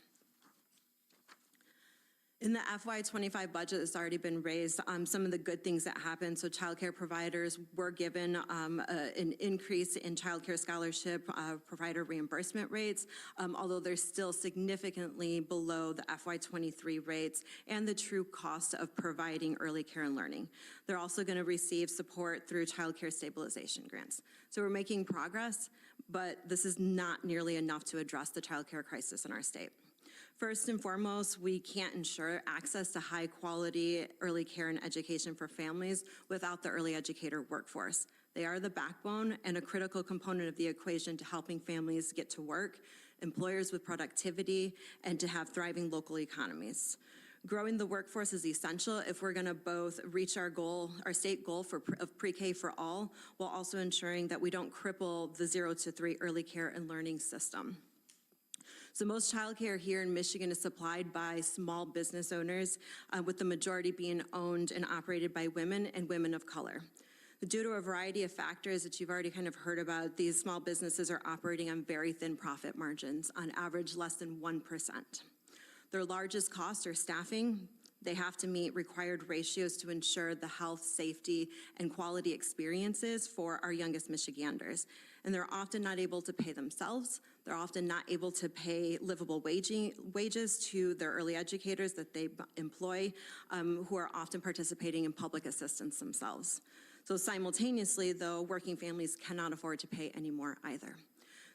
In the FY25 budget that's already been raised, some of the good things that happened, so childcare providers were given an increase in childcare scholarship provider reimbursement rates, although they're still significantly below the FY23 rates and the true cost of providing early care and learning. They're also going to receive support through childcare stabilization grants. So we're making progress, but this is not nearly enough to address the childcare crisis in our state. First and foremost, we can't ensure access to high quality early care and education for families without the early educator workforce. They are the backbone and a critical component of the equation to helping families get to work, employers with productivity, and to have thriving local economies. Growing the workforce is essential if we're going to both reach our goal, our state goal of Pre-K for All, while also ensuring that we don't cripple the 0 to 3 early care and learning system. So most childcare here in Michigan is supplied by small business owners, with the majority being owned and operated by women and women of color. Due to a variety of factors that you've already kind of heard about, these small businesses are operating on very thin profit margins, on average less than 1%. Their largest costs are staffing. They have to meet required ratios to ensure the health, safety, and quality experiences for our youngest Michiganders. And they're often not able to pay themselves. They're often not able to pay livable wages to their early educators that they employ, who are often participating in public assistance themselves. So simultaneously, though, working families cannot afford to pay anymore either.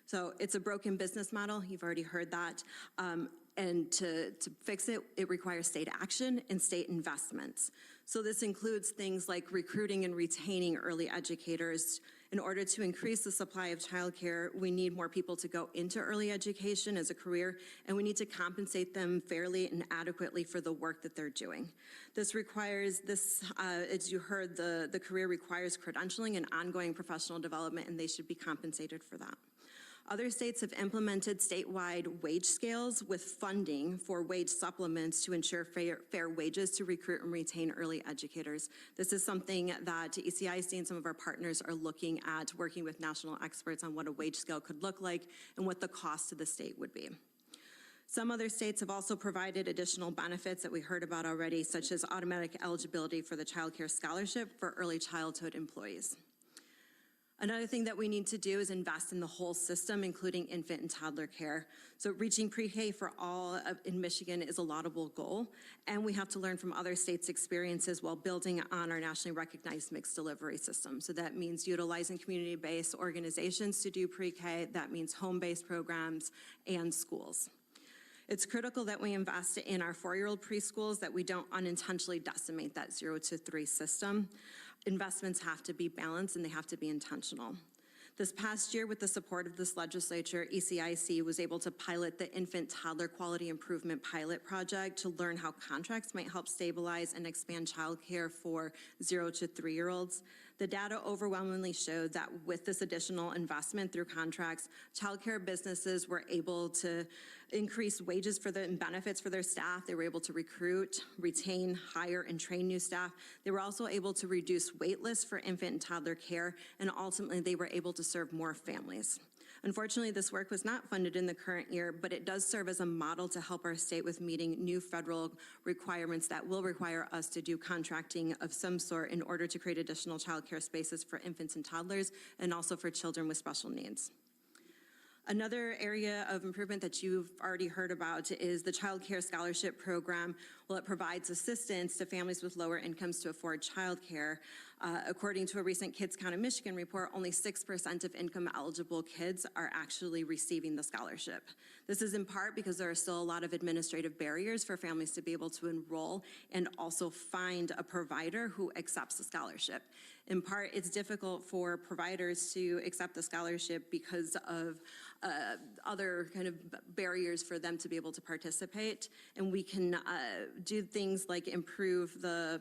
So it's a broken business model. You've already heard that. And to fix it, it requires state action and state investments. So this includes things like recruiting and retaining early educators. In order to increase the supply of childcare, we need more people to go into early education as a career, and we need to compensate them fairly and adequately for the work that they're doing. This requires, as you heard, the career requires credentialing and ongoing professional development, and they should be compensated for that. Other states have implemented statewide wage scales with funding for wage supplements to ensure fair wages to recruit and retain early educators. This is something that ECIC and some of our partners are looking at, working with national experts on what a wage scale could look like and what the cost to the state would be. Some other states have also provided additional benefits that we heard about already, such as automatic eligibility for the Child Care Scholarship for early childhood employees. Another thing that we need to do is invest in the whole system, including infant and toddler care. So reaching pre-K for all in Michigan is a laudable goal, and we have to learn from other states' experiences while building on our nationally recognized mixed delivery system. So that means utilizing community-based organizations to do pre-K, that means home-based programs and schools. It's critical that we invest in our 4-year-old preschools, that we don't unintentionally decimate that 0 to 3 system. Investments have to be balanced and they have to be intentional. This past year, with the support of this legislature, ECIC was able to pilot the Infant Toddler Quality Improvement Pilot Project to learn how contracts might help stabilize and expand childcare for 0 to 3-year-olds. The data overwhelmingly showed that with this additional investment through contracts, childcare businesses were able to increase wages and benefits for their staff. They were able to recruit, retain, hire, and train new staff. They were also able to reduce wait lists for infant and toddler care, and ultimately they were able to serve more families. Unfortunately, this work was not funded in the current year, but it does serve as a model to help our state with meeting new federal requirements that will require us to do contracting of some sort in order to create additional child care spaces for infants and toddlers and also for children with special needs. Another area of improvement that you've already heard about is the Child Care Scholarship Program. Well, it provides assistance to families with lower incomes to afford child care. According to a recent Kids Count in Michigan report, only 6% of income-eligible kids are actually receiving the scholarship. This is in part because there are still a lot of administrative barriers for families to be able to enroll and also find a provider who accepts the scholarship. In part, it's difficult for providers to accept the scholarship because of other kind of barriers for them to be able to participate. And we can do things like improve the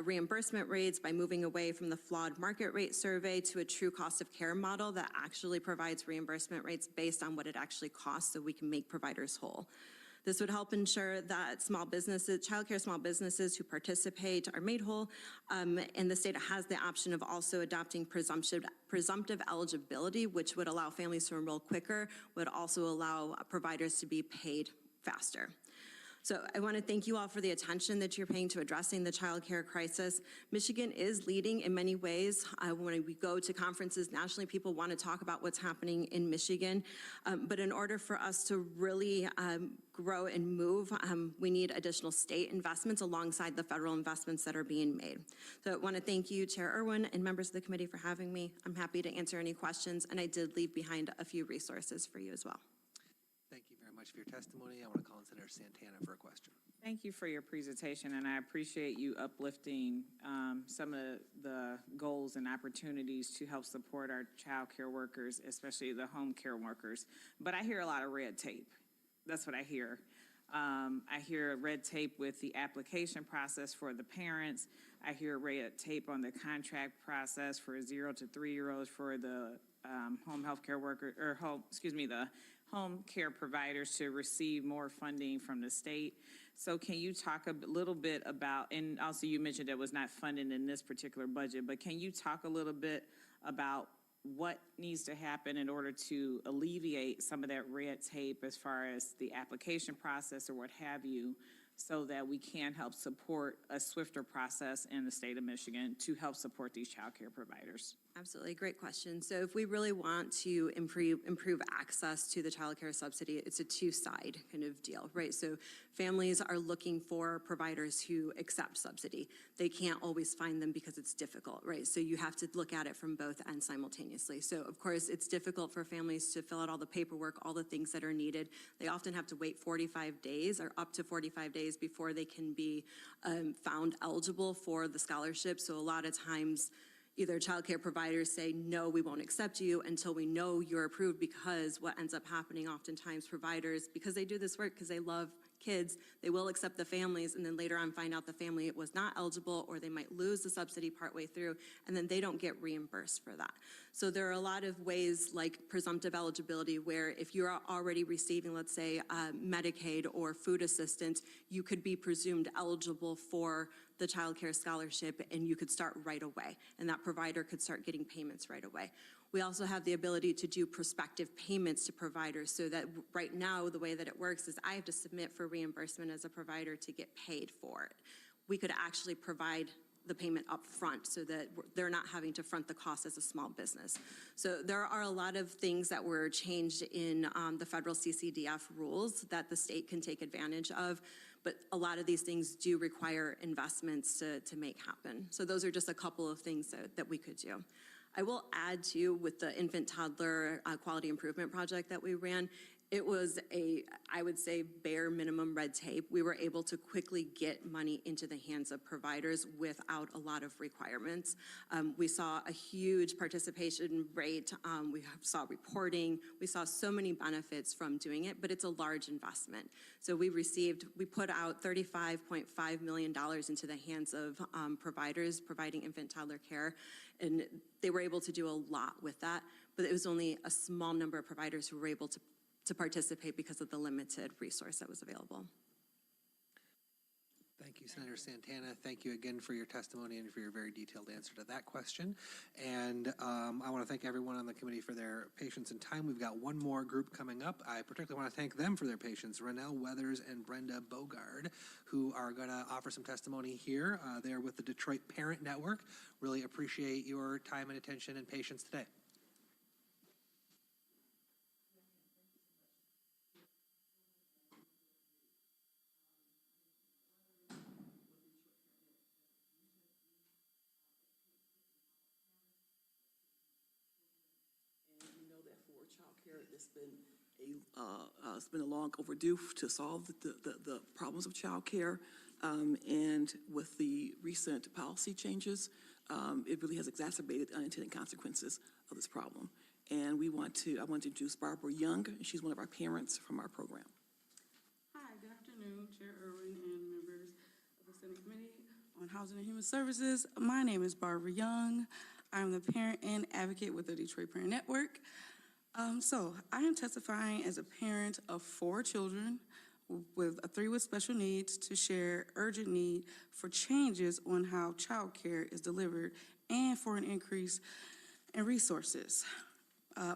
reimbursement rates by moving away from the flawed market rate survey to a true cost of care model that actually provides reimbursement rates based on what it actually costs so we can make providers whole. This would help ensure that small businesses, childcare small businesses who participate are made whole, and the state has the option of also adopting presumptive eligibility, which would allow families to enroll quicker, would also allow providers to be paid faster. So I want to thank you all for the attention that you're paying to addressing the child care crisis. Michigan is leading in many ways. When we go to conferences nationally, people want to talk about what's happening in Michigan. But in order for us to really grow and move, we need additional state investments alongside the federal investments that are being made. So I want to thank you, Chair Irwin, and members of the committee for having me. I'm happy to answer any questions, and I did leave behind a few resources for you as well. Thank you very much for your testimony. I want to call on Senator Santana for a question. Thank you for your presentation, and I appreciate you uplifting some of the goals and opportunities to help support our child care workers, especially the home care workers. But I hear a lot of red tape. That's what I hear. I hear red tape with the application process for the parents. I hear red tape on the contract process for 0 to 3-year-olds for the home health care worker, or the home care providers to receive more funding from the state. So can you talk a little bit about, and also you mentioned it was not funded in this particular budget, but can you talk a little bit about what needs to happen in order to alleviate some of that red tape as far as the application process or what have you, so that we can help support a swifter process in the state of Michigan to help support these child care providers? Absolutely, great question. So if we really want to improve access to the child care subsidy, it's a two-side kind of deal, right? So families are looking for providers who accept subsidy. They can't always find them because it's difficult, right? So you have to look at it from both ends simultaneously. So of course, it's difficult for families to fill out all the paperwork, all the things that are needed. They often have to wait 45 days or up to 45 days before they can be found eligible for the scholarship. So a lot of times, either child care providers say, no, we won't accept you until we know you're approved, because what ends up happening oftentimes, providers, because they do this work because they love kids, they will accept the families and then later on find out the family was not eligible, or they might lose the subsidy partway through, and then they don't get reimbursed for that. So there are a lot of ways like presumptive eligibility, where if you're already receiving, let's say, Medicaid or food assistance, you could be presumed eligible for the child care scholarship and you could start right away, and that provider could start getting payments right away. We also have the ability to do prospective payments to providers, so that right now, the way that it works is I have to submit for reimbursement as a provider to get paid for it. We could actually provide the payment up front so that they're not having to front the cost as a small business. So there are a lot of things that were changed in the federal CCDF rules that the state can take advantage of, but a lot of these things do require investments to make happen. So those are just a couple of things that we could do. I will add to, with the infant toddler quality improvement project that we ran, it was I would say, bare minimum red tape. We were able to quickly get money into the hands of providers without a lot of requirements. We saw a huge participation rate. We saw reporting. We saw so many benefits from doing it, but it's a large investment. So we put out $35.5 million into the hands of providers providing infant toddler care, and they were able to do a lot with that, but it was only a small number of providers who were able to participate because of the limited resource that was available. Thank you, Senator Santana. Thank you again for your testimony and for your very detailed answer to that question. And I want to thank everyone on the committee for their patience and time. We've got one more group coming up. I particularly want to thank them for their patience, Renelle Weathers and Brenda Bogard, who are going to offer some testimony here. They're with the Detroit Parent Network. Really appreciate your time and attention and patience today. It's been a long overdue to solve the problems of child care, and with the recent policy changes, it really has exacerbated the unintended consequences of this problem. And I want to introduce Barbara Young. She's one of our parents from our program. Hi, good afternoon, Chair Irwin and members of the Senate Committee on Housing and Human Services. My name is Barbara Young. I'm the parent and advocate with the Detroit Parent Network. So I am testifying as a parent of 4 children, with 3 with special needs, to share urgent need for changes on how child care is delivered and for an increase in resources.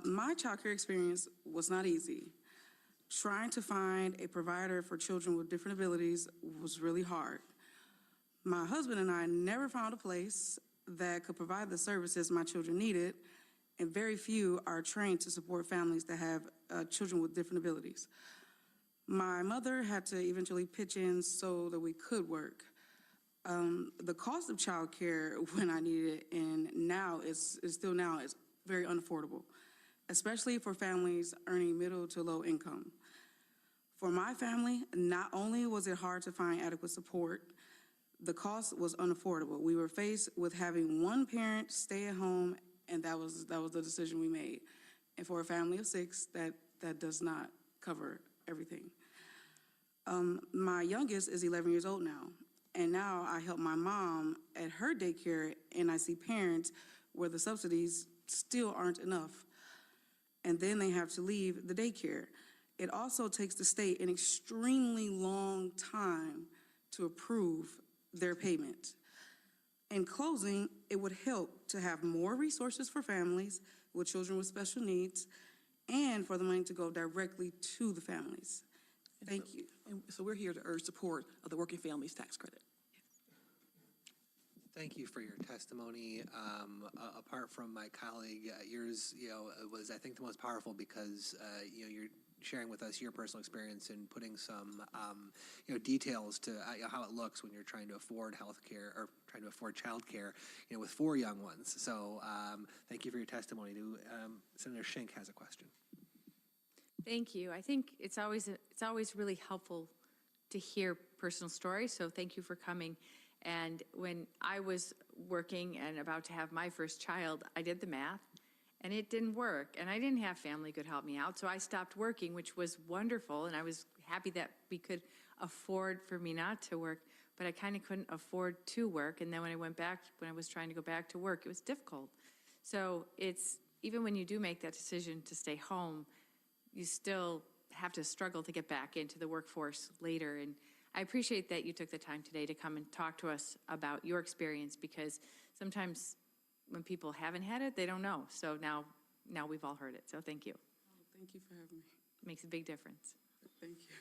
My child care experience was not easy. Trying to find a provider for children with different abilities was really hard. My husband and I never found a place that could provide the services my children needed, and very few are trained to support families that have children with different abilities. My mother had to eventually pitch in so that we could work. The cost of child care when I needed it and now is very unaffordable, especially for families earning middle to low income. For my family, not only was it hard to find adequate support, the cost was unaffordable. We were faced with having one parent stay at home, and that was the decision we made. And for a family of 6, that does not cover everything. My youngest is 11 years old now, and now I help my mom at her daycare, and I see parents where the subsidies still aren't enough, and then they have to leave the daycare. It also takes the state an extremely long time to approve their payment. In closing, it would help to have more resources for families with children with special needs and for the money to go directly to the families. Thank you. And so we're here to urge support of the Working Families Tax Credit. Thank you for your testimony. Apart from my colleague, yours, was, I think, the most powerful because, you're sharing with us your personal experience and putting some, details to how it looks when you're trying to afford health care or trying to afford child care, with 4 young ones. So thank you for your testimony. Senator Schenck has a question. Thank you. I think it's always really helpful to hear personal stories, so thank you for coming. And when I was working and about to have my first child, I did the math, and it didn't work. And I didn't have family who could help me out, so I stopped working, which was wonderful, and I was happy that we could afford for me not to work, but I kind of couldn't afford to work. And then when I was trying to go back to work, it was difficult. So it's, even when you do make that decision to stay home, you still have to struggle to get back into the workforce later. And I appreciate that you took the time today to come and talk to us about your experience, because sometimes when people haven't had it, they don't know. So now now we've all heard it, so thank you. Thank you for having me. Makes a big difference. Thank you.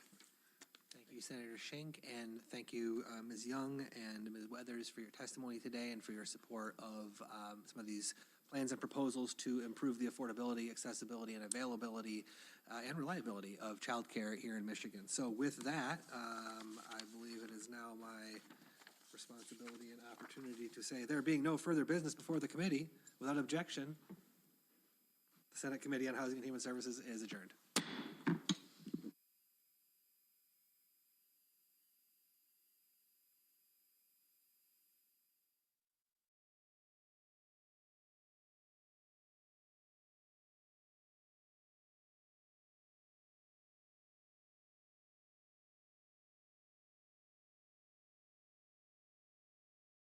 Thank you, Senator Schenk, and thank you, Ms. Young and Ms. Weathers, for your testimony today and for your support of some of these plans and proposals to improve the affordability, accessibility, and availability and reliability of childcare here in Michigan. So with that, I believe it is now my responsibility and opportunity to say, there being no further business before the committee, without objection, the Senate Committee on Housing and Human Services is adjourned.